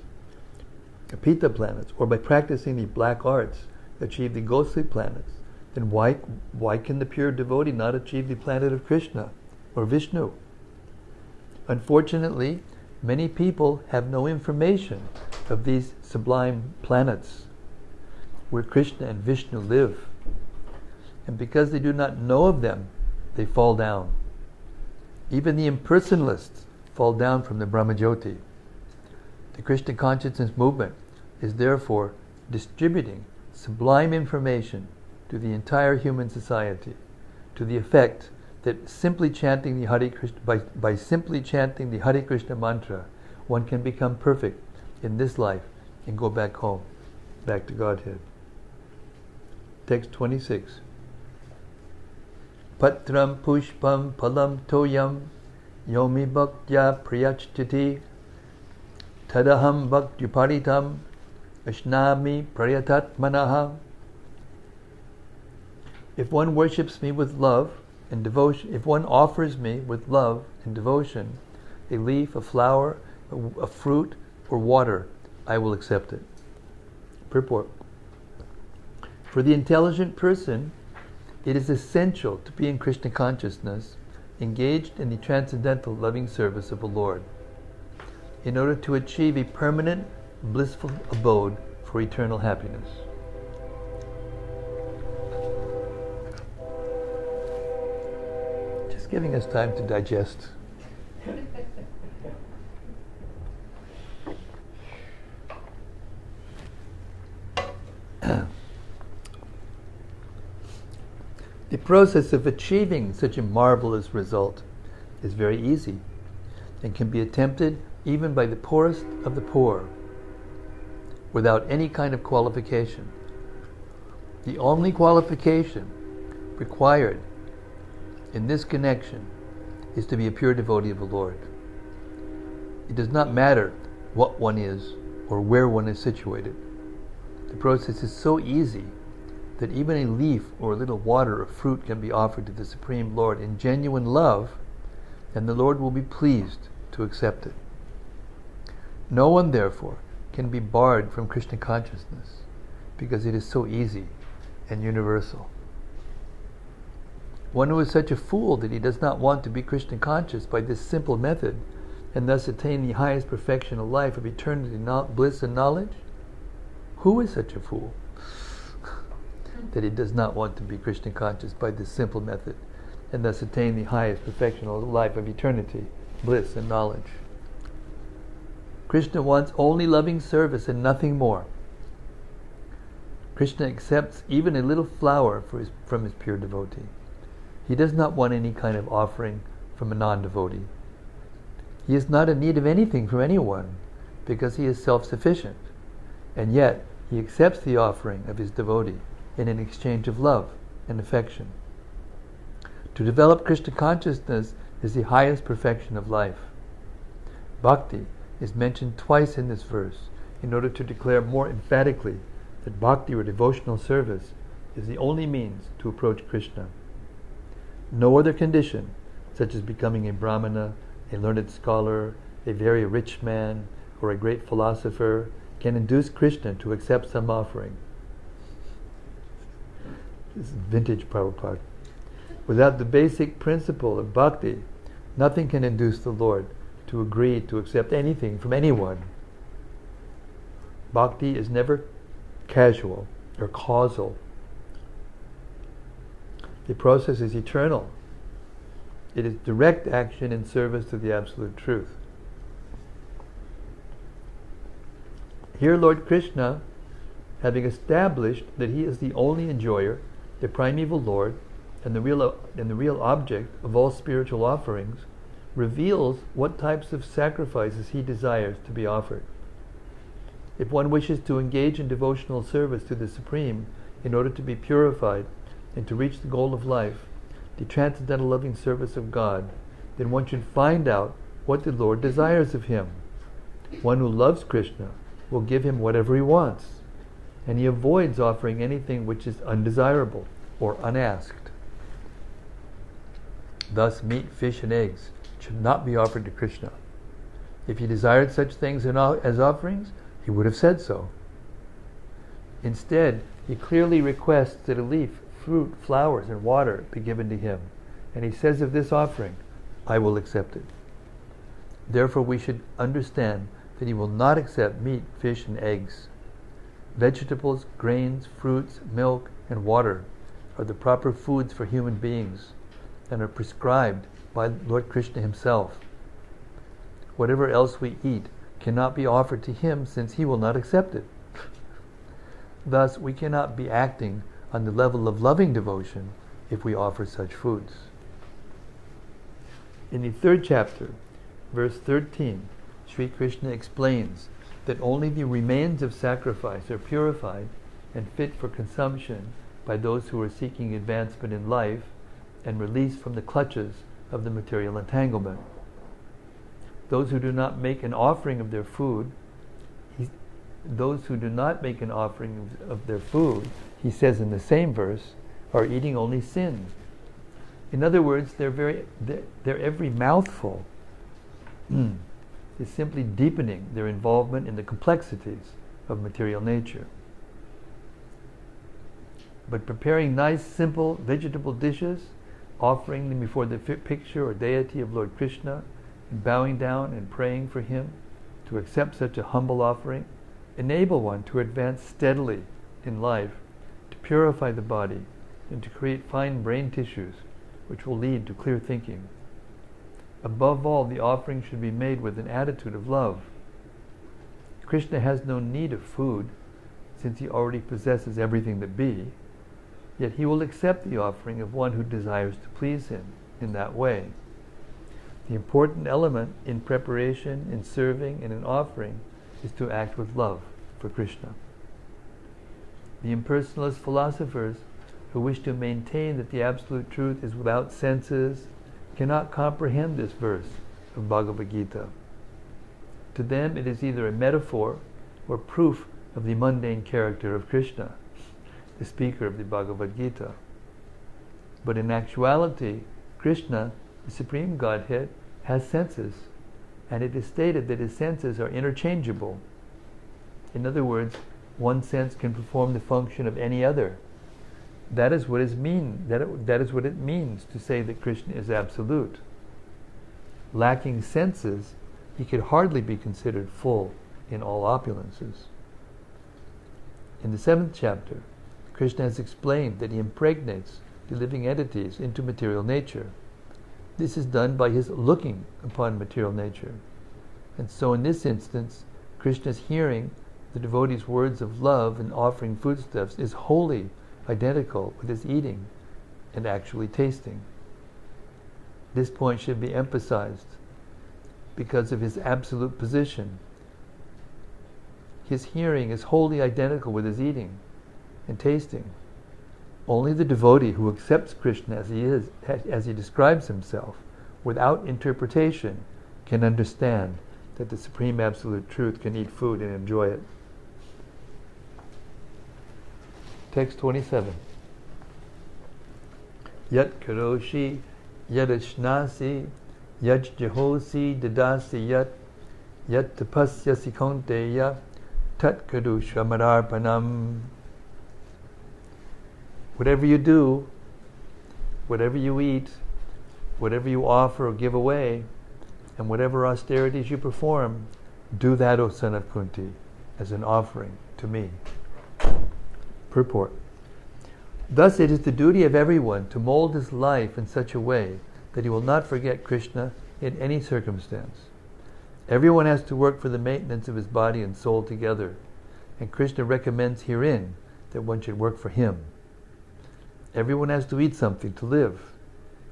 or by practicing the black arts achieve the ghostly planets, then why can the pure devotee not achieve the planet of Krishna or Vishnu? Unfortunately, many people have no information of these sublime planets where Krishna and Vishnu live. And because they do not know of them, they fall down. Even the impersonalists fall down from the Brahmajyoti. The Krishna consciousness movement is therefore distributing sublime information to the entire human society, to the effect that simply chanting the Hare Krishna, by simply chanting the Hare Krishna mantra, one can become perfect in this life and go back home, back to Godhead. Text 26. Patram pushpam palam toyam yomi bhaktya priyachchati tadaham bhaktuparitam ashnami prayatatmanaha. If one worships me with love and devotion, if one offers me with love and devotion a leaf, a flower, a fruit, or water, I will accept it. Purport. For the intelligent person, it is essential to be in Krishna consciousness, engaged in the transcendental loving service of the Lord, in order to achieve a permanent, blissful abode for eternal happiness. Just giving us time to digest. The process of achieving such a marvelous result is very easy and can be attempted even by the poorest of the poor without any kind of qualification. The only qualification required in this connection is to be a pure devotee of the Lord. It does not matter what one is or where one is situated. The process is so easy that even a leaf or a little water or fruit can be offered to the Supreme Lord in genuine love, and the Lord will be pleased to accept it. No one, therefore, can be barred from Krishna consciousness because it is so easy and universal. One who is such a fool that he does not want to be Krishna conscious by this simple method and thus attain the highest perfection of life of eternity, bliss and knowledge, who is such a fool that he does not want to be Krishna conscious by this simple method and thus attain the highest perfection of life of eternity, bliss and knowledge? Krishna wants only loving service and nothing more. Krishna accepts even a little flower from his pure devotee. He does not want any kind of offering from a non-devotee. He is not in need of anything from anyone because he is self-sufficient, and yet he accepts the offering of his devotee in an exchange of love and affection. To develop Krishna consciousness is the highest perfection of life. Bhakti is mentioned twice in this verse in order to declare more emphatically that bhakti or devotional service is the only means to approach Krishna. No other condition, such as becoming a brahmana, a learned scholar, a very rich man, or a great philosopher, can induce Krishna to accept some offering. This is vintage Prabhupada. Without the basic principle of bhakti, nothing can induce the Lord to agree to accept anything from anyone. Bhakti is never casual or causal. The process is eternal. It is direct action in service to the absolute truth. Here Lord Krishna, having established that he is the only enjoyer, the primeval Lord, and the real object of all spiritual offerings, reveals what types of sacrifices he desires to be offered. If one wishes to engage in devotional service to the Supreme in order to be purified and to reach the goal of life, the transcendental loving service of God, then one should find out what the Lord desires of him. One who loves Krishna will give him whatever he wants, and he avoids offering anything which is undesirable or unasked. Thus, meat, fish, and eggs should not be offered to Krishna. If he desired such things as offerings, he would have said so. Instead, he clearly requests that a leaf, fruit, flowers, and water be given to him. And he says of this offering, I will accept it. Therefore we should understand that he will not accept meat, fish, and eggs. Vegetables, grains, fruits, milk, and water are the proper foods for human beings and are prescribed by Lord Krishna himself. Whatever else we eat cannot be offered to him since he will not accept it. Thus, we cannot be acting on the level of loving devotion if we offer such foods. In the 3rd chapter, verse 13, Sri Krishna explains that only the remains of sacrifice are purified and fit for consumption by those who are seeking advancement in life and release from the clutches of the material entanglement. Those who do not make an offering of their food, he says in the same verse, are eating only sin. In other words, their every mouthful is simply deepening their involvement in the complexities of material nature. But preparing nice, simple vegetable dishes, offering them before the picture or deity of Lord Krishna, and bowing down and praying for him to accept such a humble offering, enable one to advance steadily in life, to purify the body, and to create fine brain tissues, which will lead to clear thinking. Above all, the offering should be made with an attitude of love. Krishna has no need of food, since he already possesses everything that be, yet he will accept the offering of one who desires to please him in that way. The important element in preparation, in serving, and in offering is to act with love for Krishna. The impersonalist philosophers who wish to maintain that the absolute truth is without senses cannot comprehend this verse of Bhagavad-gita. To them it is either a metaphor or proof of the mundane character of Krishna, the speaker of the Bhagavad-gita. But in actuality, Krishna, the Supreme Godhead, has senses, and it is stated that his senses are interchangeable. In other words, one sense can perform the function of any other. That is what it means to say that Krishna is absolute. Lacking senses, he could hardly be considered full in all opulences. In the 7th chapter, Krishna has explained that he impregnates the living entities into material nature. This is done by his looking upon material nature. And so in this instance, Krishna's hearing the devotee's words of love and offering foodstuffs is wholly identical with his eating and actually tasting. This point should be emphasized because of his absolute position. His hearing is wholly identical with his eating and tasting. Only the devotee who accepts Krishna as he is, as he describes himself, without interpretation, can understand that the Supreme Absolute Truth can eat food and enjoy it. Text 27. Yat karoshi yadashnasi yaj jahosi dadasi yat tapasyasi kaunteya tat kadu shramararpanam. Whatever you do, whatever you eat, whatever you offer or give away, and whatever austerities you perform, do that, O son of Kunti, as an offering to me. Purport. Thus it is the duty of everyone to mold his life in such a way that he will not forget Krishna in any circumstance. Everyone has to work for the maintenance of his body and soul together, and Krishna recommends herein that one should work for him. Everyone has to eat something to live.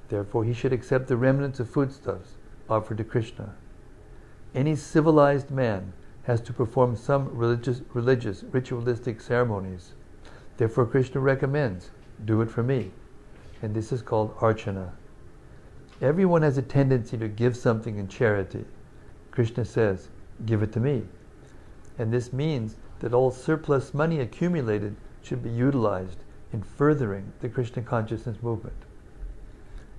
Therefore, he should accept the remnants of foodstuffs offered to Krishna. Any civilized man has to perform some religious, ritualistic ceremonies. Therefore, Krishna recommends, do it for me. And this is called archana. Everyone has a tendency to give something in charity. Krishna says, give it to me. And this means that all surplus money accumulated should be utilized in furthering the Krishna consciousness movement.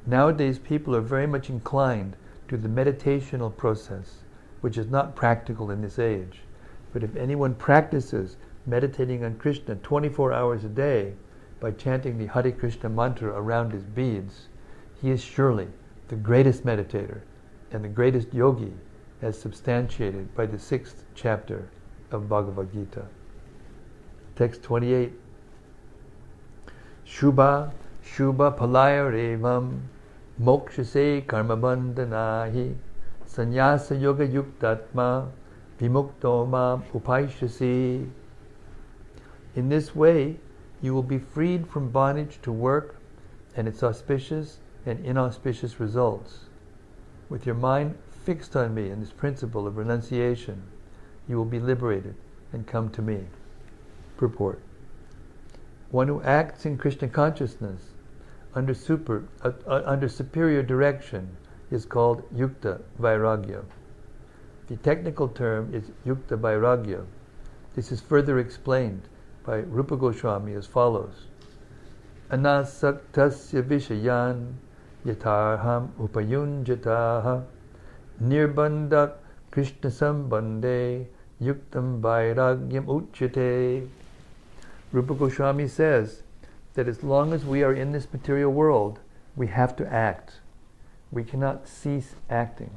Nowadays, people are very much inclined to the meditational process, which is not practical in this age. But if anyone practices meditating on Krishna 24 hours a day by chanting the Hare Krishna mantra around his beads, he is surely the greatest meditator and the greatest yogi as substantiated by the 6th chapter of Bhagavad-gita. Text 28. Shubha palaya revam mokshase karma bandhanahi sannyasa yoga yuktatma vimukto mam upaishasi. In this way, you will be freed from bondage to work and its auspicious and inauspicious results. With your mind fixed on me and this principle of renunciation, you will be liberated and come to me. Purport. One who acts in Krishna consciousness under superior direction is called yukta vairagya. The technical term is yukta vairagya. This is further explained by Rupa Goswami as follows. Anasaktasya vishayan yatarham upayunjataha nirbandhak Krishna sambandhe yuktam vairagyam uchyate. Rupa Goswami says that as long as we are in this material world, we have to act. We cannot cease acting.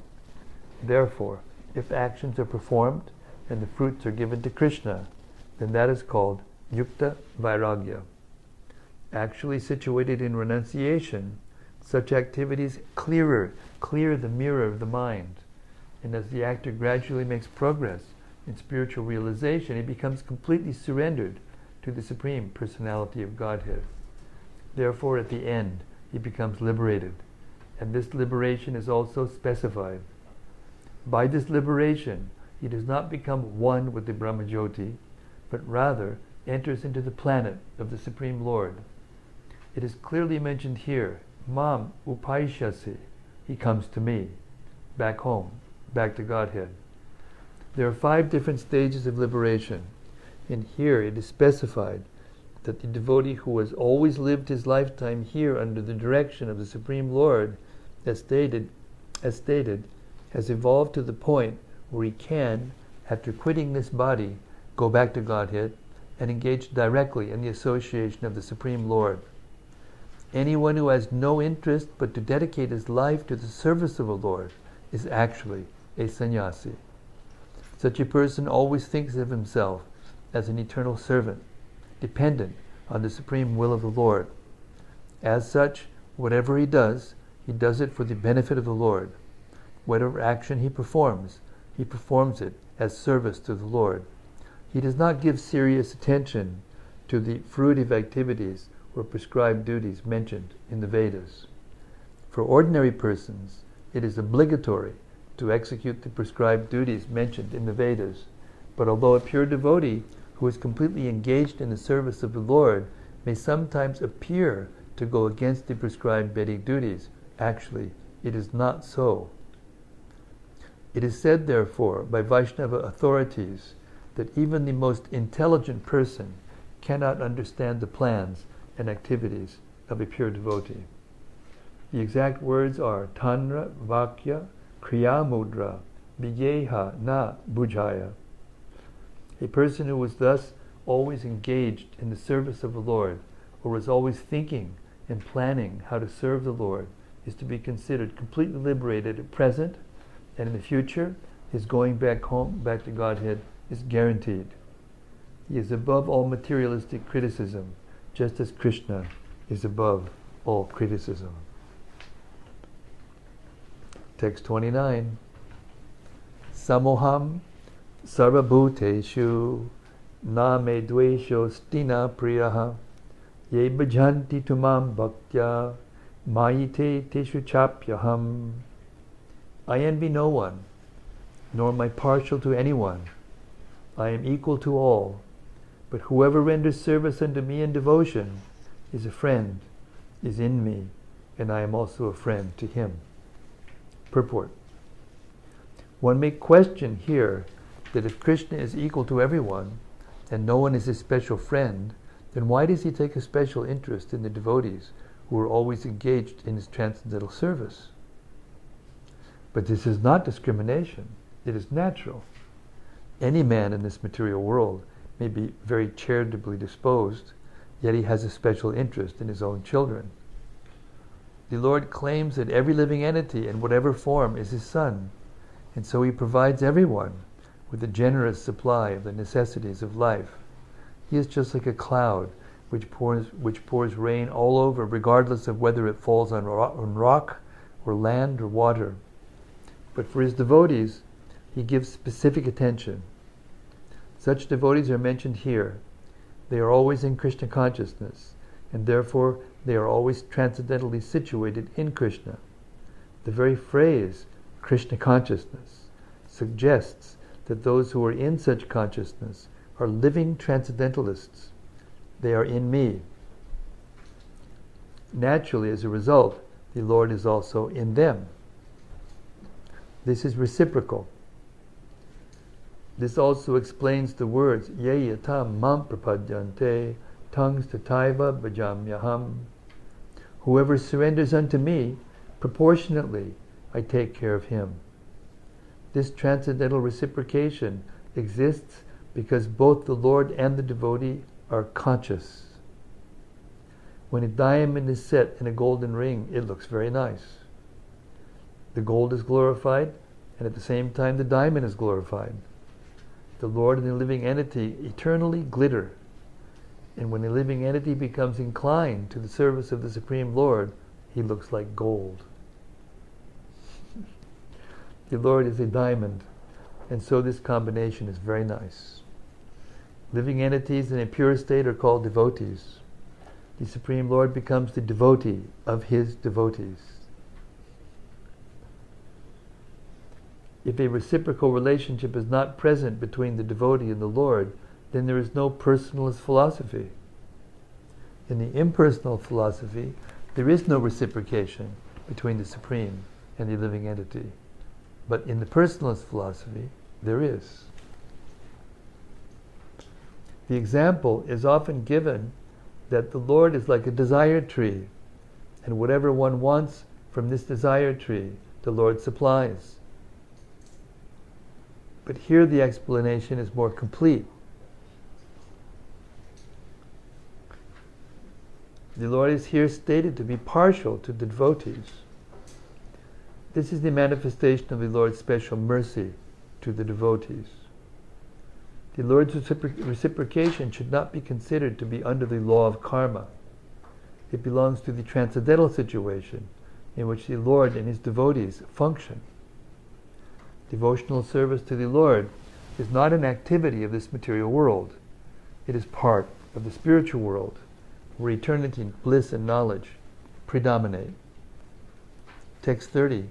Therefore, if actions are performed and the fruits are given to Krishna, then that is called yukta vairagya. Actually situated in renunciation, such activities clear the mirror of the mind. And as the actor gradually makes progress in spiritual realization, he becomes completely surrendered to the Supreme Personality of Godhead. Therefore, at the end, he becomes liberated. And this liberation is also specified. By this liberation, he does not become one with the Brahmajyoti, but rather enters into the planet of the Supreme Lord. It is clearly mentioned here, Mam upaishasi, he comes to me, back home, back to Godhead. There are 5 different stages of liberation, and here it is specified that the devotee who has always lived his lifetime here under the direction of the Supreme Lord, as stated, has evolved to the point where he can, after quitting this body, go back to Godhead and engage directly in the association of the Supreme Lord. Anyone who has no interest but to dedicate his life to the service of the Lord is actually a sannyasi. Such a person always thinks of himself as an eternal servant, dependent on the supreme will of the Lord. As such, whatever he does it for the benefit of the Lord. Whatever action he performs it as service to the Lord. He does not give serious attention to the fruitive activities or prescribed duties mentioned in the Vedas. For ordinary persons, it is obligatory to execute the prescribed duties mentioned in the Vedas. But although a pure devotee who is completely engaged in the service of the Lord may sometimes appear to go against the prescribed Vedic duties, actually, it is not so. It is said, therefore, by Vaishnava authorities that even the most intelligent person cannot understand the plans and activities of a pure devotee. The exact words are Tanra Vakya Kriya Mudra Viyeha Na Bujaya. A person who was thus always engaged in the service of the Lord, or was always thinking and planning how to serve the Lord, is to be considered completely liberated at present, and in the future, his going back home, back to Godhead, is guaranteed. He is above all materialistic criticism, just as Krishna is above all criticism. Text 29. Samoham sarvabhuteshu na me dvesho stina priyaha ye bhajanti tumam bhaktya mayite teshu chapyaham. I envy no one, nor am I partial to anyone. I am equal to all, but whoever renders service unto me in devotion is a friend, is in me, and I am also a friend to him. Purport. One may question here that if Krishna is equal to everyone, and no one is his special friend, then why does he take a special interest in the devotees who are always engaged in his transcendental service? But this is not discrimination. It is natural. Any man in this material world may be very charitably disposed, yet he has a special interest in his own children. The Lord claims that every living entity in whatever form is his son, And so he provides everyone with a generous supply of the necessities of life. He is just like a cloud which pours rain all over, regardless of whether it falls on rock or land or water. But for his devotees, he gives specific attention. Such devotees are mentioned here. They are always in Krishna consciousness, and therefore they are always transcendentally situated in Krishna. The very phrase, Krishna consciousness, suggests that those who are in such consciousness are living transcendentalists. They are in me. Naturally, as a result, the Lord is also in them. This is reciprocal. This also explains the words, Ye yatam mam prapadyante, tangs tataiva bhajamyaham. Whoever surrenders unto me, proportionately I take care of him. This transcendental reciprocation exists because both the Lord and the devotee are conscious. When a diamond is set in a golden ring, it looks very nice. The gold is glorified, and at the same time the diamond is glorified. The Lord and the living entity eternally glitter. And when the living entity becomes inclined to the service of the Supreme Lord, he looks like gold. The Lord is a diamond, and so this combination is very nice. Living entities in a pure state are called devotees. The Supreme Lord becomes the devotee of his devotees. If a reciprocal relationship is not present between the devotee and the Lord, then there is no personalist philosophy. In the impersonal philosophy, there is no reciprocation between the Supreme and the living entity. But in the personalist philosophy, there is. The example is often given that the Lord is like a desire tree, and whatever one wants from this desire tree, the Lord supplies. But here the explanation is more complete. The Lord is here stated to be partial to the devotees. This is the manifestation of the Lord's special mercy to the devotees. The Lord's reciprocation should not be considered to be under the law of karma. It belongs to the transcendental situation in which the Lord and his devotees function. Devotional service to the Lord is not an activity of this material world. It is part of the spiritual world, where eternity, bliss, and knowledge predominate. Text 30,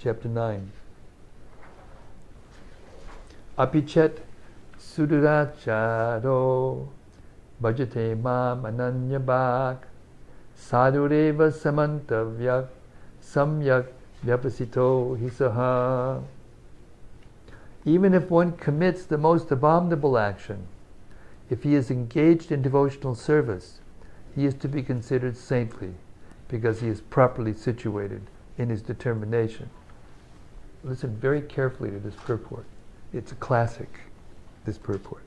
chapter 9. Apichet suduracharo bhajate mam ananyabhak sadureva samantavyak samyak vyapasito hisaha. Even if one commits the most abominable action, if he is engaged in devotional service, he is to be considered saintly because he is properly situated in his determination. Listen very carefully to this purport. It's a classic, this purport.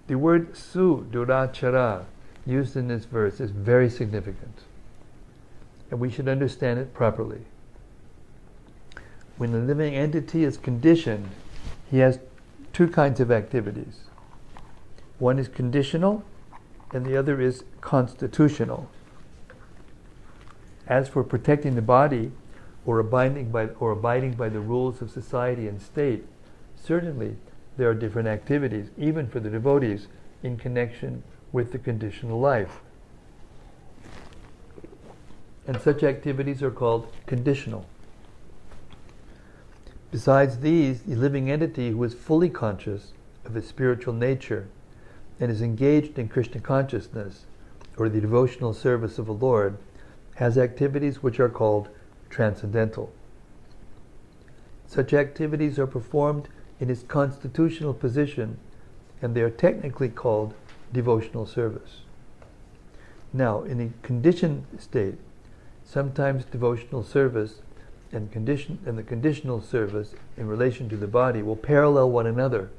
The word su-durachara used in this verse is very significant, and we should understand it properly. When the living entity is conditioned, he has two kinds of activities. One is conditional, and the other is constitutional. As for protecting the body, or abiding by the rules of society and state, certainly there are different activities, even for the devotees, in connection with the conditional life. And such activities are called conditional. Besides these, the living entity who is fully conscious of his spiritual nature and is engaged in Krishna consciousness, or the devotional service of the Lord, has activities which are called transcendental. Such activities are performed in his constitutional position, and they are technically called devotional service. Now, in a conditioned state, sometimes devotional service and the conditional service in relation to the body will parallel one another.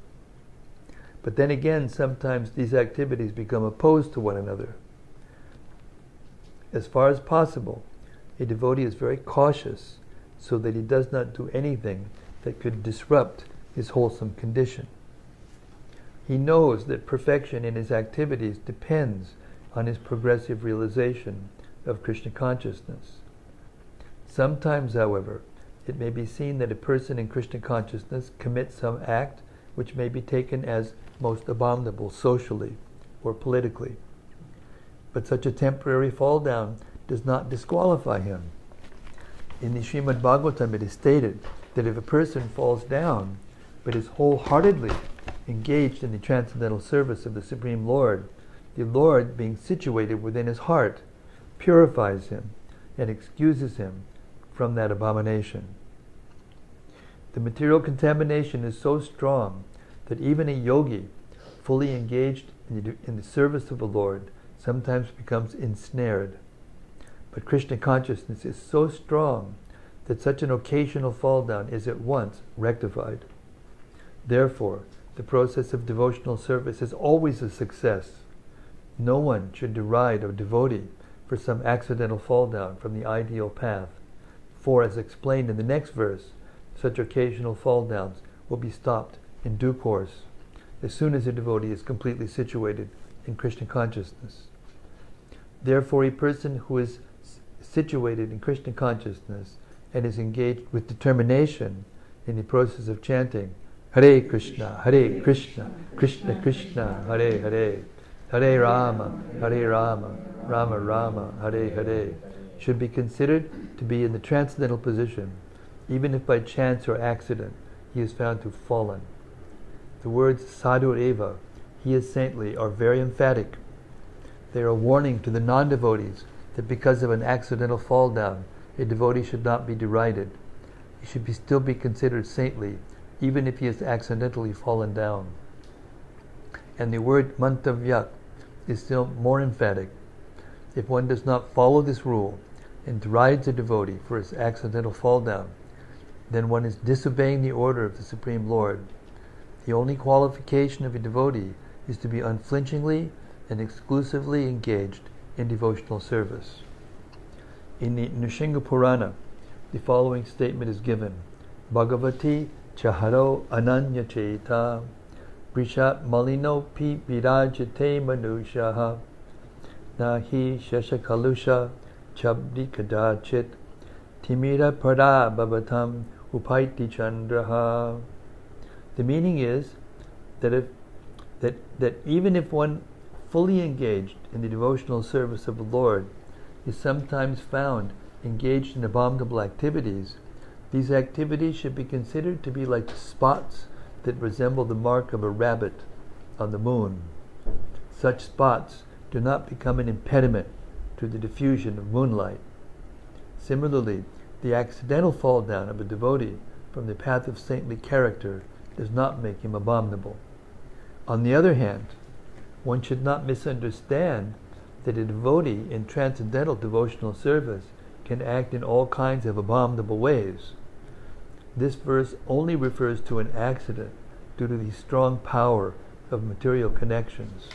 But then again, sometimes these activities become opposed to one another. As far as possible, a devotee is very cautious so that he does not do anything that could disrupt his wholesome condition. He knows that perfection in his activities depends on his progressive realization of Krishna consciousness. Sometimes, however, it may be seen that a person in Krishna consciousness commits some act which may be taken as most abominable socially or politically. But such a temporary fall down does not disqualify him. In the Srimad Bhagavatam it is stated that if a person falls down but is wholeheartedly engaged in the transcendental service of the Supreme Lord, the Lord, being situated within his heart, purifies him and excuses him from that abomination. The material contamination is so strong that even a yogi, fully engaged in the service of the Lord, sometimes becomes ensnared. But Krishna consciousness is so strong that such an occasional fall down is at once rectified. Therefore, the process of devotional service is always a success. No one should deride a devotee for some accidental fall down from the ideal path, for, as explained in the next verse, such occasional fall downs will be stopped in due course, as soon as a devotee is completely situated in Krishna consciousness. Therefore, a person who is situated in Krishna consciousness and is engaged with determination in the process of chanting Hare Krishna, Krishna Krishna, Hare Hare, Hare Rama, Rama Rama, Hare Hare, should be considered to be in the transcendental position, even if by chance or accident he is found to have fallen. The words sadhu eva, he is saintly, are very emphatic. They are a warning to the non-devotees that because of an accidental fall down, a devotee should not be derided. He should still be considered saintly, even if he has accidentally fallen down. And the word mantavyak is still more emphatic. If one does not follow this rule and derides a devotee for his accidental fall down, then one is disobeying the order of the Supreme Lord. The only qualification of a devotee is to be unflinchingly and exclusively engaged in devotional service. In the Nrsimha Purana, the following statement is given: Bhagavati chaharo ananya cheta brishat malino pi virajate manushaha nahi shashakalusha chabdi kadachit timira pada bhavatam upaiti chandraha. The meaning is that even if one fully engaged in the devotional service of the Lord is sometimes found engaged in abominable activities, these activities should be considered to be like spots that resemble the mark of a rabbit on the moon. Such spots do not become an impediment to the diffusion of moonlight. Similarly, the accidental fall down of a devotee from the path of saintly character does not make him abominable. On the other hand, one should not misunderstand that a devotee in transcendental devotional service can act in all kinds of abominable ways. This verse only refers to an accident due to the strong power of material connections.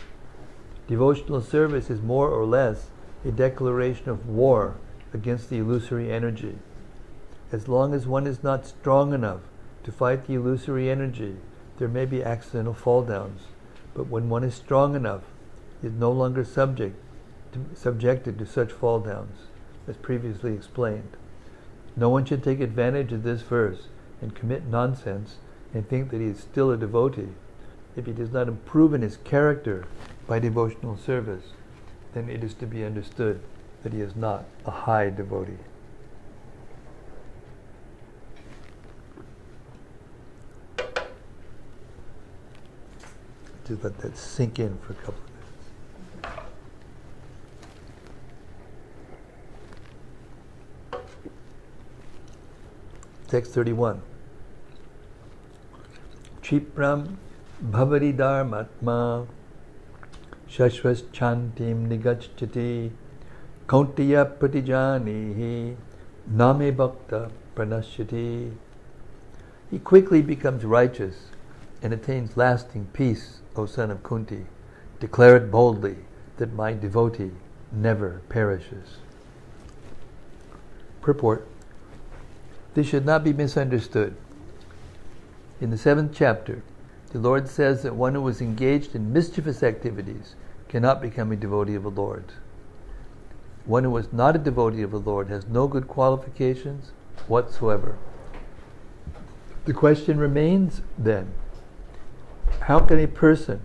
Devotional service is more or less a declaration of war against the illusory energy. As long as one is not strong enough to fight the illusory energy, there may be accidental fall downs. But when one is strong enough, he is no longer subjected to such fall downs, as previously explained. No one should take advantage of this verse and commit nonsense and think that he is still a devotee. If he does not improve in his character by devotional service, then it is to be understood that he is not a high devotee. Just let that sink in for a couple of minutes. Text 31. Chipram bhavari dharmatma shashvas chantim nigachati kauntiya pratijanihi name bhakta pranashyati. He quickly becomes righteous and attains lasting peace, O son of Kunti. Declare it boldly that my devotee never perishes. Purport. This should not be misunderstood. In the 7th chapter, the Lord says that one who is engaged in mischievous activities cannot become a devotee of the Lord. One who is not a devotee of the Lord has no good qualifications whatsoever. The question remains then, how can a person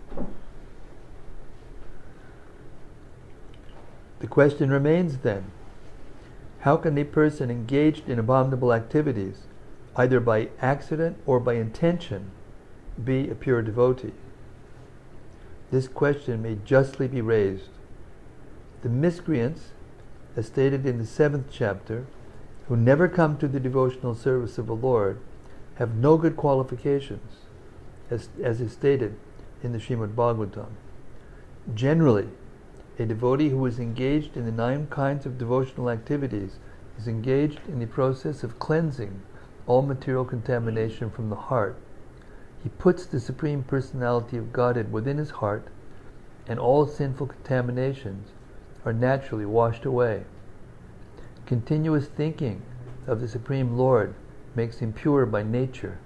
engaged in abominable activities, either by accident or by intention, be a pure devotee? This question may justly be raised. The miscreants, as stated in the 7th chapter, who never come to the devotional service of the Lord, have no good qualifications, as is stated in the Srimad Bhagavatam. Generally, a devotee who is engaged in the 9 kinds of devotional activities is engaged in the process of cleansing all material contamination from the heart. He puts the Supreme Personality of Godhead within his heart, and all sinful contaminations are naturally washed away. Continuous thinking of the Supreme Lord makes him pure by nature.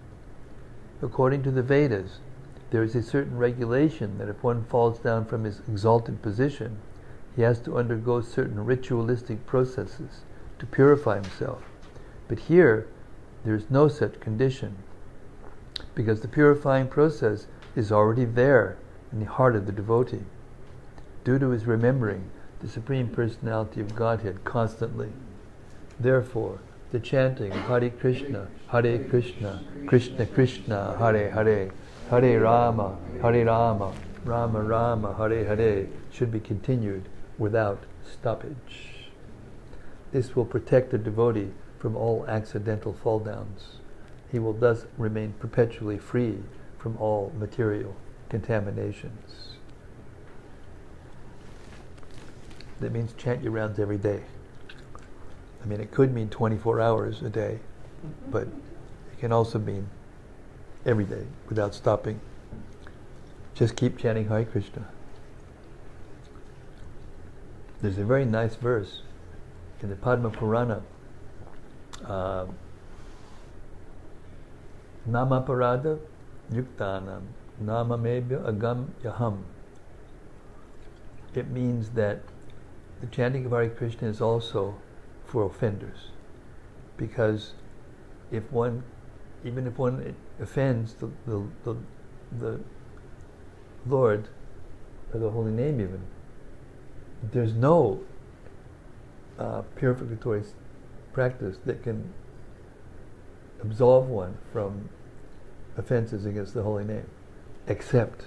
According to the Vedas, there is a certain regulation that if one falls down from his exalted position, he has to undergo certain ritualistic processes to purify himself. But here, there is no such condition, because the purifying process is already there in the heart of the devotee, due to his remembering the Supreme Personality of Godhead constantly. Therefore, the chanting of Hare Krishna, Krishna Krishna, Hare Hare, Hare Rama, Rama Rama, Hare Hare should be continued without stoppage. This will protect the devotee from all accidental fall downs. He will thus remain perpetually free from all material contaminations. That means chant your rounds every day. I mean, it could mean 24 hours a day, but it can also mean every day without stopping. Just keep chanting Hare Krishna. There's a very nice verse in the Padma Purana, Nama Parada Yuktanam Nama Mebya Agam Yaham. It means that the chanting of Hare Krishna is also for offenders, because even if one offends the Lord or the holy name, even there's no purificatory practice that can absolve one from offenses against the holy name, except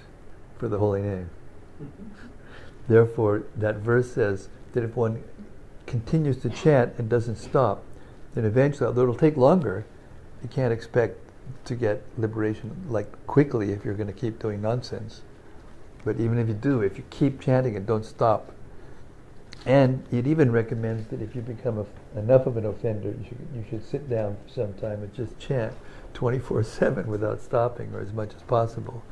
for the holy name. Therefore, that verse says that if one continues to chant and doesn't stop, then eventually, although it'll take longer, you can't expect to get liberation like quickly if you're going to keep doing nonsense. But even if you do, if you keep chanting and don't stop, and it even recommends that if you become enough of an offender, you should sit down for some time and just chant 24/7 without stopping, or as much as possible,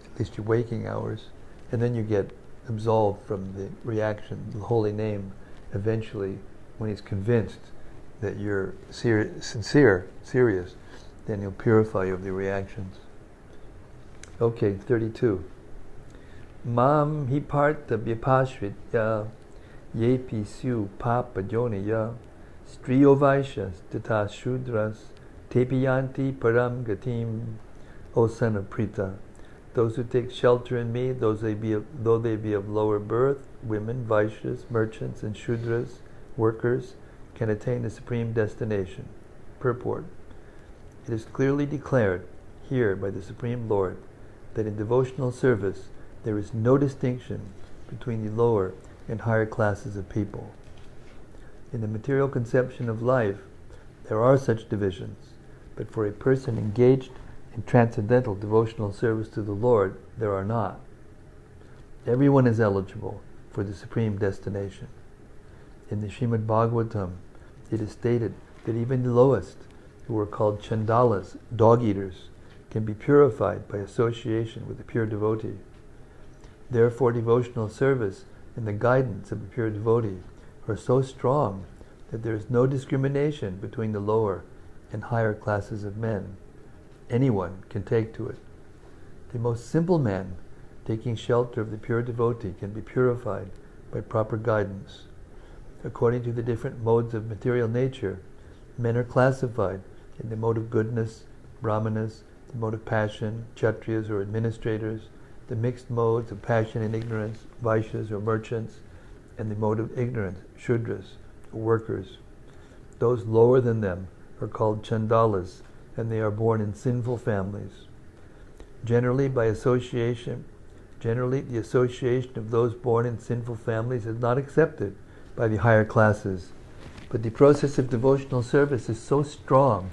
at least your waking hours, and then you get absolved from the reaction, the holy name. Eventually, when he's convinced that you're sincere, serious, then he'll purify you of the reactions. Okay, 32. Mam hi parta vipashritya yepi syu papa joniya striyo vaishas tata shudras tepiyanti param gatim. O son of Prita, those who take shelter in me, though they be of lower birth, women, Vaishyas, merchants, and Shudras, workers, can attain the supreme destination. Purport. It is clearly declared here by the Supreme Lord that in devotional service there is no distinction between the lower and higher classes of people. In the material conception of life, there are such divisions, but for a person engaged in transcendental devotional service to the Lord, there are not. Everyone is eligible for the supreme destination. In the Srimad Bhagavatam, it is stated that even the lowest, who are called chandalas, dog-eaters, can be purified by association with a pure devotee. Therefore, devotional service and the guidance of a pure devotee are so strong that there is no discrimination between the lower and higher classes of men. Anyone can take to it. The most simple man, taking shelter of the pure devotee, can be purified by proper guidance. According to the different modes of material nature, men are classified in the mode of goodness, brahmanas, the mode of passion, kshatriyas or administrators, the mixed modes of passion and ignorance, vaishyas or merchants, and the mode of ignorance, shudras, or workers. Those lower than them are called chandalas, and they are born in sinful families. Generally, the association of those born in sinful families is not accepted by the higher classes, but the process of devotional service is so strong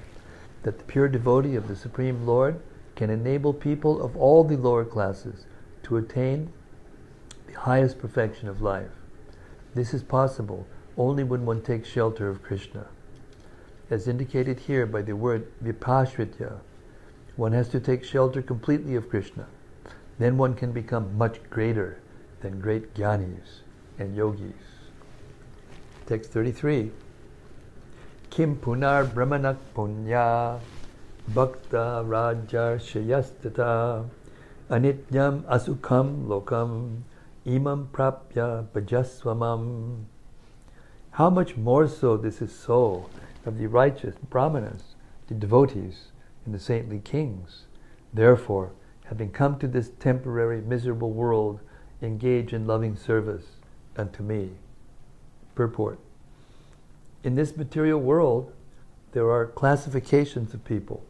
that the pure devotee of the Supreme Lord can enable people of all the lower classes to attain the highest perfection of life. This is possible only when one takes shelter of Krishna. As indicated here by the word vipashritya, one has to take shelter completely of Krishna. Then one can become much greater than great jnanis and yogis. Text 33. Kim punar brahmanak punya bhakta rajar shayastata anityam asukam lokam imam prapya bhajasvamam. How much more so this is so of the righteous brahmanas, the devotees, and the saintly kings. Therefore, having come to this temporary miserable world, engage in loving service unto me. Purport. In this material world, there are classifications of people.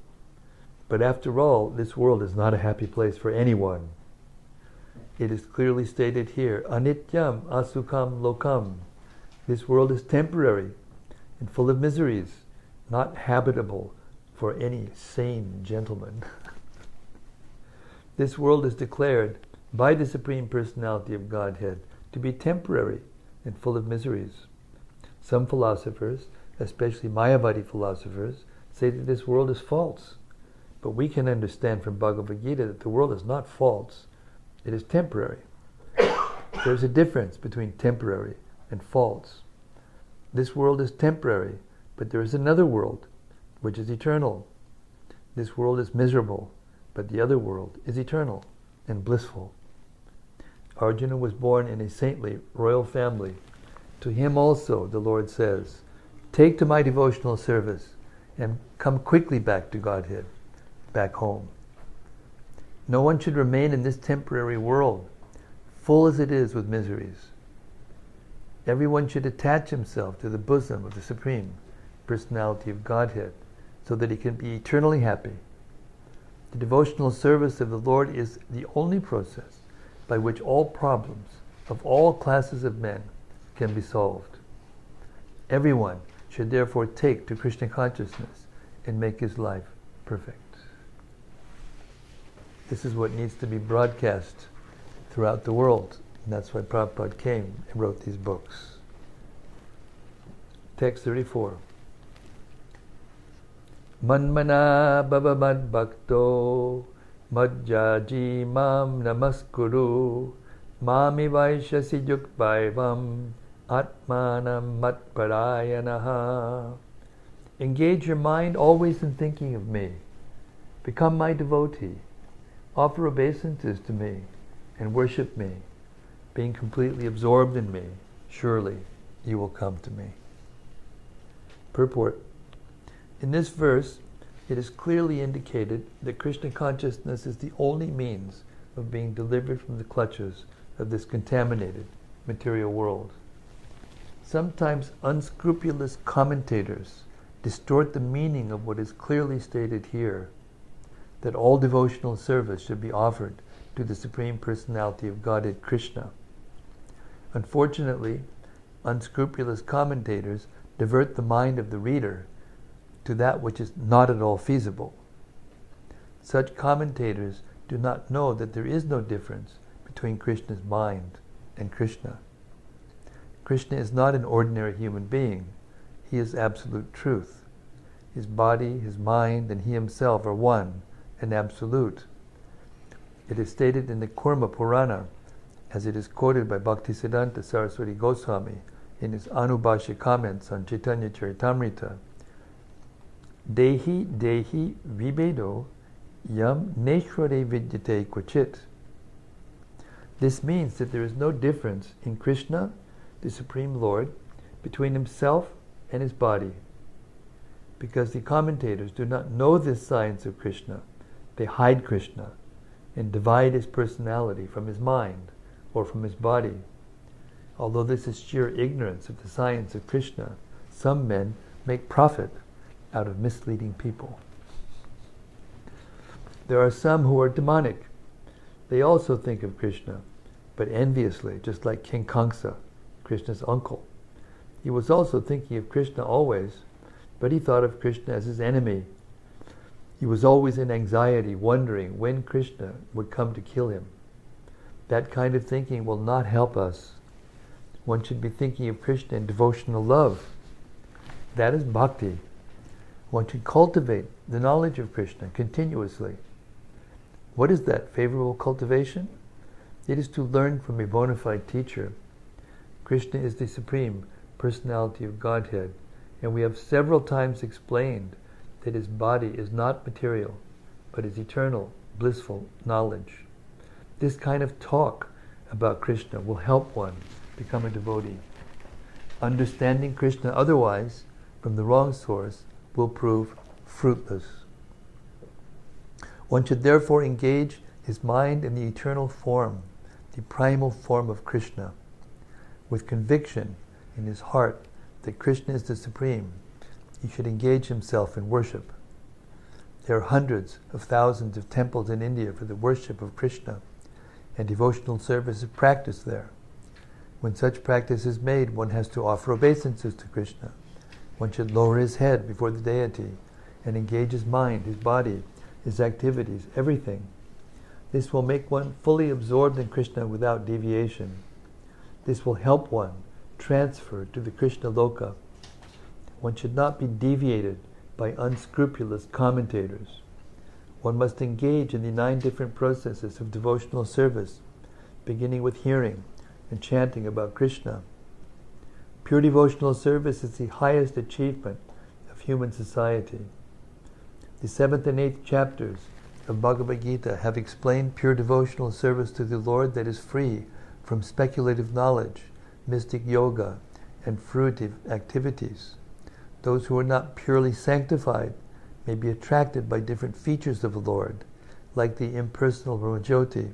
But after all, this world is not a happy place for anyone. It is clearly stated here, anityam asukam lokam. This world is temporary and full of miseries, not habitable for any sane gentleman. This world is declared by the Supreme Personality of Godhead to be temporary and full of miseries. Some philosophers, especially Mayavadi philosophers, say that this world is false. But we can understand from Bhagavad-gita that the world is not false. It is temporary. There's a difference between temporary and false. This world is temporary, but there is another world, which is eternal. This world is miserable, but the other world is eternal and blissful. Arjuna was born in a saintly royal family. To him also the Lord says, "Take to my devotional service and come quickly back to Godhead, back home." No one should remain in this temporary world, full as it is with miseries. Everyone should attach himself to the bosom of the Supreme Personality of Godhead, so that he can be eternally happy. The devotional service of the Lord is the only process by which all problems of all classes of men can be solved. Everyone should therefore take to Krishna consciousness and make his life perfect. This is what needs to be broadcast throughout the world, and that's why Prabhupada came and wrote these books. Text 34. Manmana bhava mad bhakto madjaji mam namaskuru mami vaishasi yukbhaivam atmanam matparayanaha. Engage your mind always in thinking of me. Become my devotee. Offer obeisances to me and worship me. Being completely absorbed in me, surely you will come to me. Purport. In this verse, it is clearly indicated that Krishna consciousness is the only means of being delivered from the clutches of this contaminated material world. Sometimes unscrupulous commentators distort the meaning of what is clearly stated here, that all devotional service should be offered to the Supreme Personality of Godhead Krishna. Unfortunately, unscrupulous commentators divert the mind of the reader to that which is not at all feasible. Such commentators do not know that there is no difference between Krishna's mind and Krishna. Krishna is not an ordinary human being. He is absolute truth. His body, his mind, and he himself are one and absolute. It is stated in the Kurma Purana, as it is quoted by Bhaktisiddhanta Saraswati Goswami in his Anubhashya comments on Chaitanya Charitamrita, Dehi dehi vibedo yam neshware vidyate kvachit. This means that there is no difference in Krishna, the Supreme Lord, between himself and his body. Because the commentators do not know this science of Krishna, they hide Krishna and divide his personality from his mind or from his body. Although this is sheer ignorance of the science of Krishna, some men make profit out of misleading people. There are some who are demonic. They also think of Krishna, but enviously, just like King Kamsa, Krishna's uncle. He was also thinking of Krishna always, but he thought of Krishna as his enemy. He was always in anxiety, wondering when Krishna would come to kill him. That kind of thinking will not help us. One should be thinking of Krishna in devotional love. That is bhakti. One should cultivate the knowledge of Krishna continuously. What is that favorable cultivation? It is to learn from a bona fide teacher. Krishna is the Supreme Personality of Godhead, and we have several times explained that his body is not material, but is eternal, blissful knowledge. This kind of talk about Krishna will help one become a devotee. Understanding Krishna otherwise, from the wrong source, will prove fruitless. One should therefore engage his mind in the eternal form, the primal form of Krishna. With conviction in his heart that Krishna is the Supreme, he should engage himself in worship. There are hundreds of thousands of temples in India for the worship of Krishna, and devotional service is practiced there. When such practice is made, one has to offer obeisances to Krishna. One should lower his head before the deity and engage his mind, his body, his activities, everything. This will make one fully absorbed in Krishna without deviation. This will help one transfer to the Krishna Loka. One should not be deviated by unscrupulous commentators. One must engage in the 9 different processes of devotional service, beginning with hearing and chanting about Krishna. Pure devotional service is the highest achievement of human society. The 7th and 8th chapters of Bhagavad-gita have explained pure devotional service to the Lord that is free from speculative knowledge, mystic yoga, and fruitive activities. Those who are not purely sanctified may be attracted by different features of the Lord, like the impersonal Brahmajyoti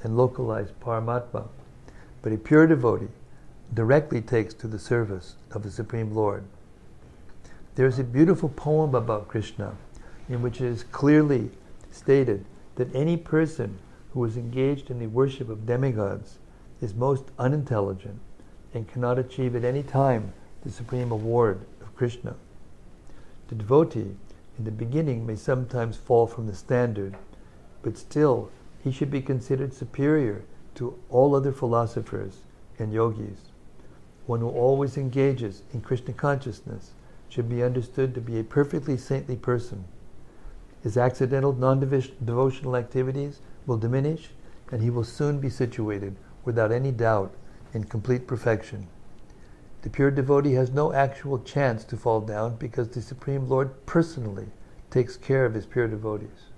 and localized Paramatma. But a pure devotee directly takes to the service of the Supreme Lord. There is a beautiful poem about Krishna in which it is clearly stated that any person who is engaged in the worship of demigods is most unintelligent and cannot achieve at any time the supreme award of Krishna. The devotee in the beginning may sometimes fall from the standard, but still he should be considered superior to all other philosophers and yogis. One who always engages in Krishna consciousness should be understood to be a perfectly saintly person. His accidental non-devotional activities will diminish, and he will soon be situated, without any doubt, in complete perfection. The pure devotee has no actual chance to fall down because the Supreme Lord personally takes care of his pure devotees.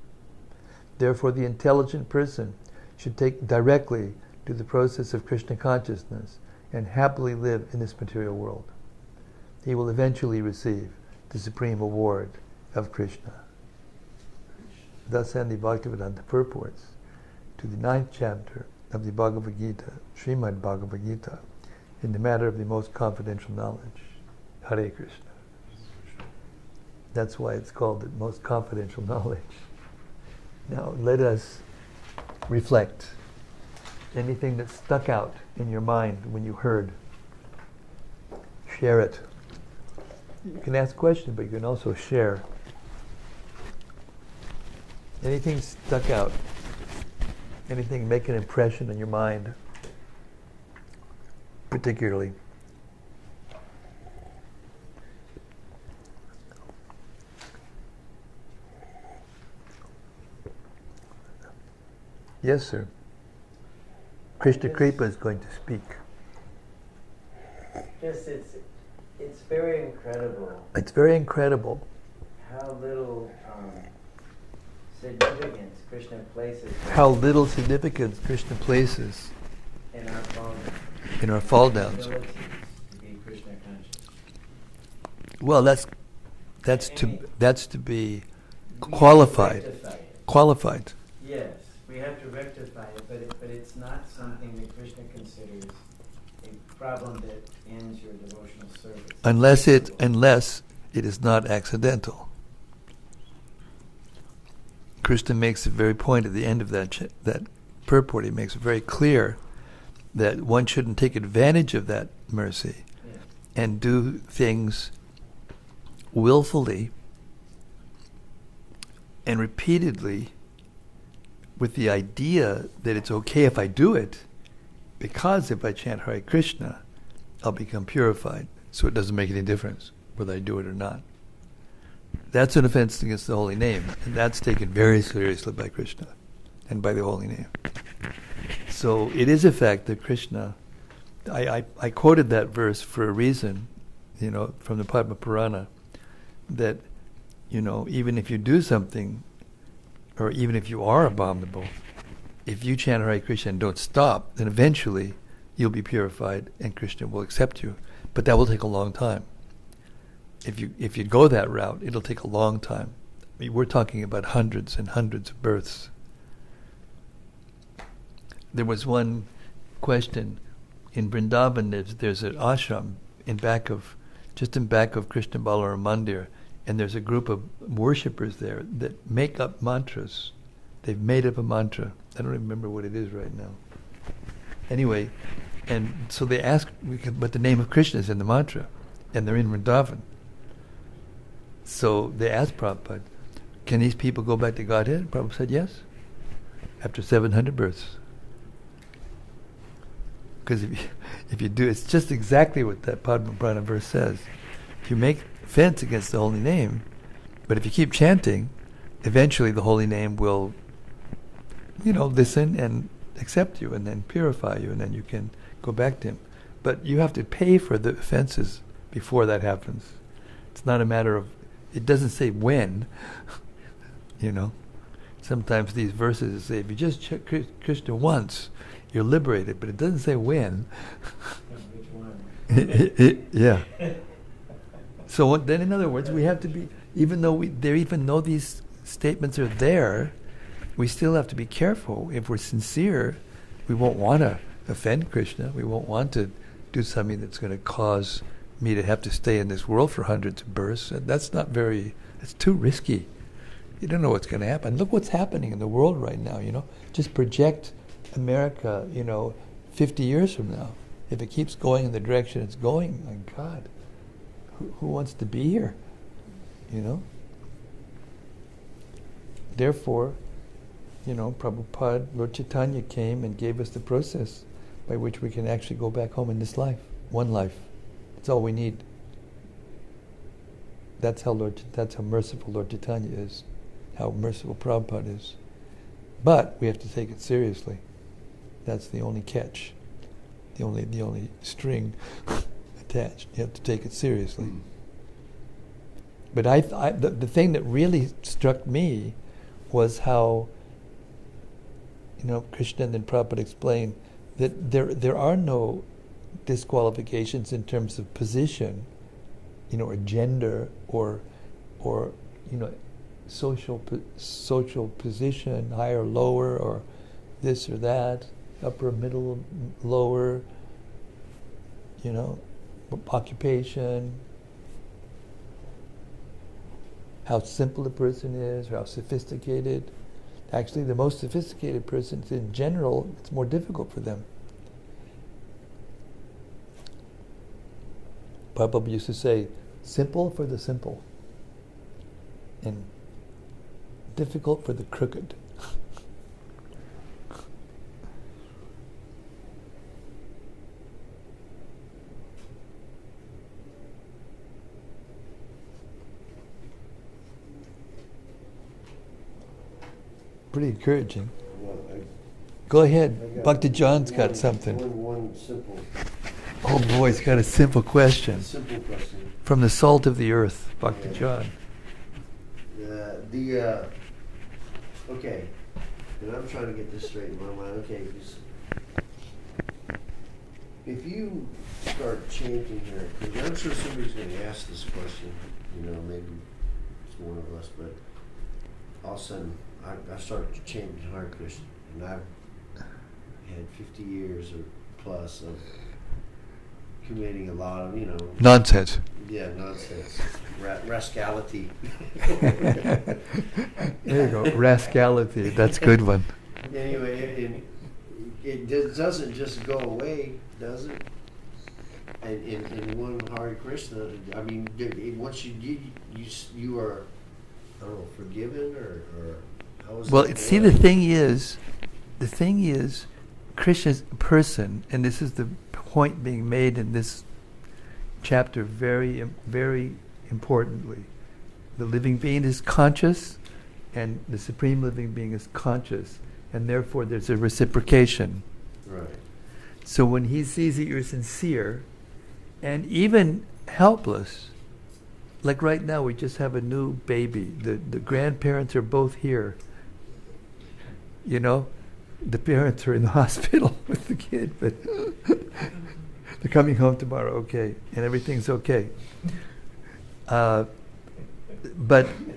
Therefore, the intelligent person should take directly to the process of Krishna consciousness and happily live in this material world. He will eventually receive the supreme award of Krishna. Thus end the Bhaktivedanta purports to the 9th chapter of the Bhagavad-gita, Srimad Bhagavad-gita, in the matter of the most confidential knowledge. Hare Krishna. That's why it's called the most confidential knowledge. Now let us reflect. Anything that stuck out in your mind when you heard, share it. You can ask questions, but you can also share. Anything stuck out, anything make an impression on your mind, particularly. Yes, sir. Krishna Kripa is going to speak. Yes, it's very incredible. It's very incredible. how little significance Krishna places. How little significance Krishna places in our fall down. In our fall downs. Abilities to be Krishna conscious. Well, that's to be qualified. Qualified. Yes, we have to rectify it, but it's not something that Krishna considers a problem that ends your devotional service. Unless it is not accidental. Krishna makes a very point at the end of that purport. He makes it very clear that one shouldn't take advantage of that mercy and do things willfully and repeatedly with the idea that it's okay if I do it, because if I chant Hare Krishna, I'll become purified. So it doesn't make any difference whether I do it or not. That's an offense against the holy name, and that's taken very seriously by Krishna and by the holy name. So it is a fact that Krishna, I quoted that verse for a reason, from the Padma Purana, that, even if you do something, or even if you are abominable, if you chant Hare Krishna and don't stop, then eventually you'll be purified and Krishna will accept you. But that will take a long time. If you go that route, it'll take a long time. I mean, we're talking about hundreds and hundreds of births. There was one question in Vrindavan. There's an ashram just in back of Krishna Balaram Mandir, and there's a group of worshippers there that make up mantras. They've made up a mantra. I don't remember what it is right now. Anyway, and so they ask, but the name of Krishna is in the mantra, and they're in Vrindavan. So they asked Prabhupada, can these people go back to Godhead? Prabhupada said yes, after 700 births. Because if you do, it's just exactly what that Padma Purana verse says. If you make offense against the holy name, but if you keep chanting, eventually the holy name will, listen and accept you and then purify you, and then you can go back to him. But you have to pay for the offenses before that happens. It's not a matter of, it doesn't say when, Sometimes these verses say, if you just check Krishna once, you're liberated, but it doesn't say when. Which one? Yeah. So then, in other words, we have to be, even though these statements are there, we still have to be careful. If we're sincere, we won't want to offend Krishna. We won't want to do something that's going to cause me to have to stay in this world for hundreds of births. And that's it's too risky. You don't know what's going to happen. Look what's happening in the world right now, Just project America, 50 years from now. If it keeps going in the direction it's going, my God, who wants to be here? Therefore, Prabhupada, Lord Chaitanya came and gave us the process by which we can actually go back home in this life. One life. That's all we need. That's how merciful Lord Chaitanya is. How merciful Prabhupada is. But we have to take it seriously. That's the only catch. The only string attached. You have to take it seriously. But the thing that really struck me was how, Krishna and then Prabhupada explained that there are no disqualifications in terms of position, or gender, or social position, higher, lower, or this or that, upper, middle, lower, occupation, how simple a person is, or how sophisticated. Actually, the most sophisticated persons in general, it's more difficult for them. Prabhupada used to say, simple for the simple, and difficult for the crooked. Pretty encouraging. Go ahead. Bhakti John's got something. One simple. Oh boy, he's got a simple question. Simple question. From the salt of the earth, Bhakti John. Okay, and I'm trying to get this straight in my mind. Okay, if you start chanting here, because I'm sure somebody's going to ask this question, maybe it's one of us, but all of a sudden I start chanting Hare Krishna, and I've had 50 years or plus of committing a lot of, Nonsense. Yeah, nonsense. Rascality. There you go. Rascality. That's a good one. Anyway, it doesn't just go away, does it? And in one Hare Krishna, I mean, once you are, I don't know, forgiven or how is Well, that see, going? the thing is, Krishna's a person, and this is the point being made in this chapter very, very importantly. The living being is conscious, and the supreme living being is conscious, and therefore there's a reciprocation. Right. So when he sees that you're sincere, and even helpless, like right now we just have a new baby. The grandparents are both here. The parents are in the hospital with the kid, but they're coming home tomorrow, okay, and everything's okay. But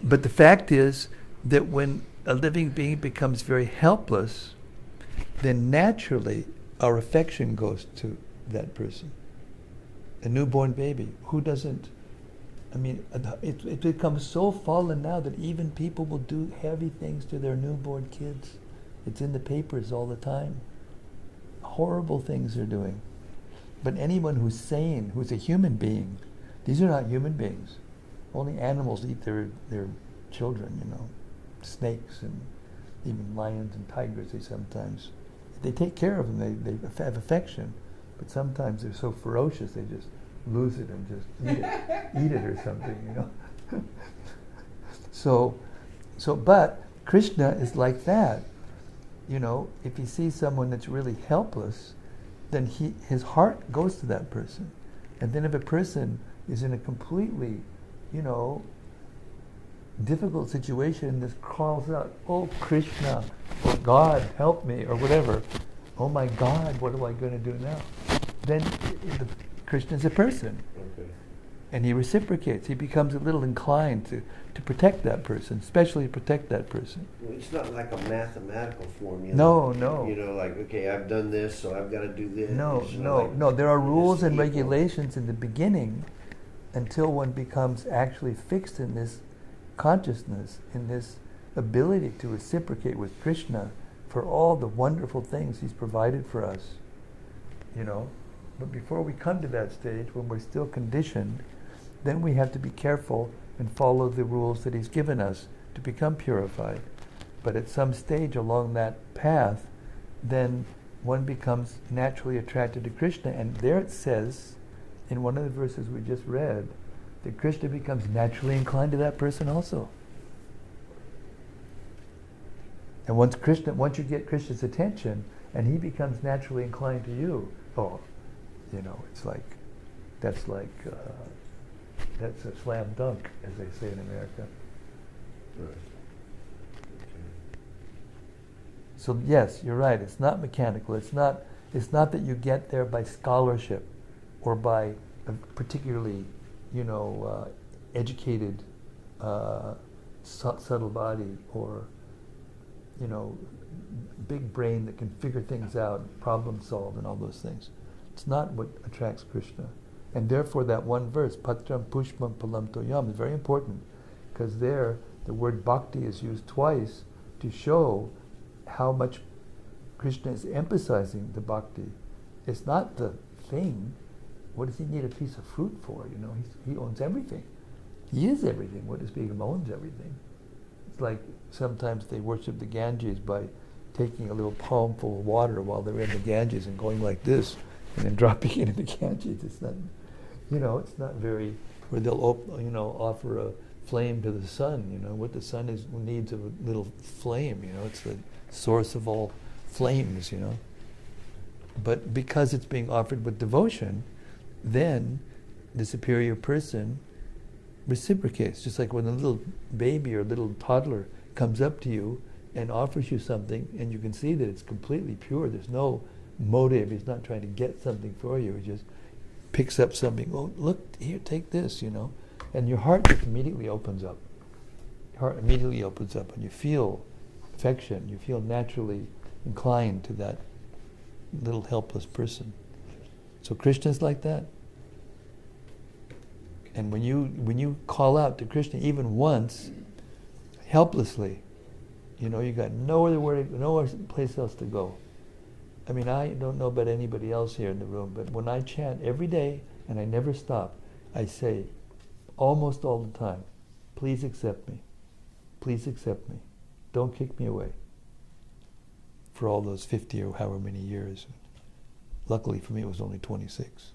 the fact is that when a living being becomes very helpless, then naturally our affection goes to that person. A newborn baby, who doesn't? I mean, it becomes so fallen now that even people will do heavy things to their newborn kids. It's in the papers all the time. Horrible things they're doing. But anyone who's sane, who's a human being, these are not human beings. Only animals eat their children, snakes and even lions and tigers. They take care of them. They have affection, but sometimes they're so ferocious they just lose it and just eat it or something, But Krishna is like that. If he sees someone that's really helpless, then his heart goes to that person. And then if a person is in a completely, difficult situation and just calls out, "Oh Krishna," or "God, help me," or whatever, "Oh my God, what am I going to do now?" Then Krishna is a person. Okay. And he reciprocates. He becomes a little inclined to protect that person, especially protect that person. Well, it's not like a mathematical formula. No. Like, okay, I've done this, so I've got to do this. No. There are rules and equal. regulations in the beginning until one becomes actually fixed in this consciousness, in this ability to reciprocate with Krishna for all the wonderful things he's provided for us. But before we come to that stage, when we're still conditioned, then we have to be careful and follow the rules that he's given us to become purified. But at some stage along that path, then one becomes naturally attracted to Krishna. And there it says, in one of the verses we just read, that Krishna becomes naturally inclined to that person also. And once you get Krishna's attention, and he becomes naturally inclined to you, it's like, that's a slam dunk, as they say in America. Right. Okay. So yes, you're right. It's not mechanical. It's not that you get there by scholarship or by a particularly, educated, subtle body or, big brain that can figure things out, problem solve, and all those things. It's not what attracts Krishna. And therefore that one verse, Patram Pushpam Palam Toyam, is very important, because there the word bhakti is used twice to show how much Krishna is emphasizing the bhakti. It's not the thing. What does he need a piece of fruit for? He owns everything. He is everything. What does he owns everything? It's like sometimes they worship the Ganges by taking a little palm full of water while they're in the Ganges and going like this, and then dropping it in the Ganges. It's not, it's not very. Or they'll offer a flame to the sun. What the sun needs of a little flame. It's the source of all flames. But because it's being offered with devotion, then the superior person reciprocates. Just like when a little baby or a little toddler comes up to you and offers you something, and you can see that it's completely pure. There's no motive. He's not trying to get something for you. He just picks up something. Oh, look, here, take this, And your heart just immediately opens up. Your heart immediately opens up, and you feel affection. You feel naturally inclined to that little helpless person. So Krishna's like that. And when you call out to Krishna even once, helplessly, you got no other place else to go. I mean, I don't know about anybody else here in the room, but when I chant every day, and I never stop, I say, almost all the time, please accept me. Please accept me. Don't kick me away. For all those 50 or however many years. Luckily for me, it was only 26.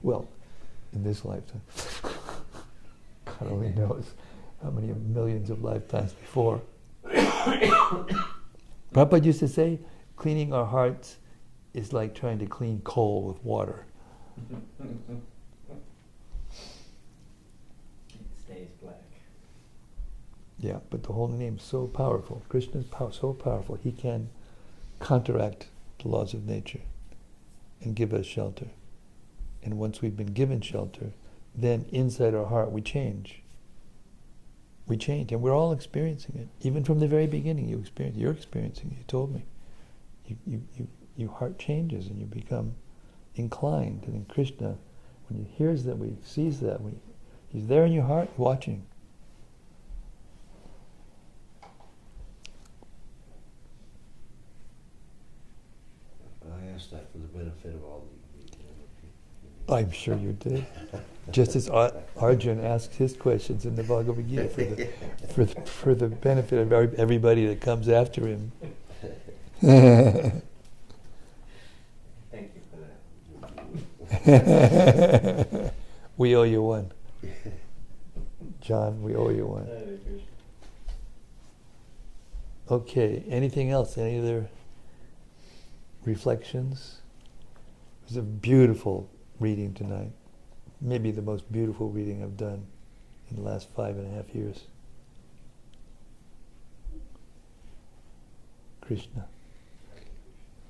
Well, in this lifetime. God only knows how many millions of lifetimes before. Prabhupada used to say, cleaning our hearts is like trying to clean coal with water. It stays black. Yeah, but the holy name is so powerful. Krishna's so powerful. He can counteract the laws of nature and give us shelter. And once we've been given shelter, then inside our heart we change. We change, and we're all experiencing it. Even from the very beginning, you're experiencing it. You told me. Your heart changes, and you become inclined. And then Krishna, when he hears that, sees that, he's there in your heart, watching. I asked that for the benefit of all the I'm sure you did. Just as Arjun asked his questions in the Bhagavad-gita for the benefit of everybody that comes after him. Thank you for that. We owe you one. John, we owe you one. Okay, anything else? Any other reflections? It was a beautiful reading tonight. Maybe the most beautiful reading I've done in the last 5.5 years. Krishna.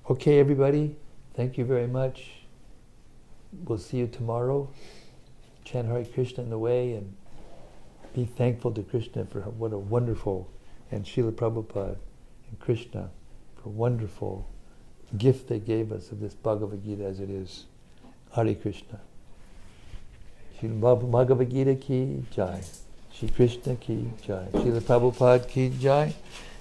Okay, everybody, thank you very much. We'll see you tomorrow. Chant Hare Krishna in the way and be thankful to Krishna for what a wonderful, and Srila Prabhupada and Krishna for a wonderful gift they gave us of this Bhagavad-gita as it is. Hare Krishna. Srila Bhagavad-gita ki jai. Shri Krishna ki jai. Srila Prabhupada ki jai.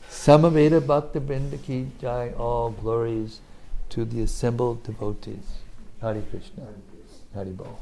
Samaveda Bhakta Vrinda ki jai. All glories to the assembled devotees. Hare Krishna. Hare Bol.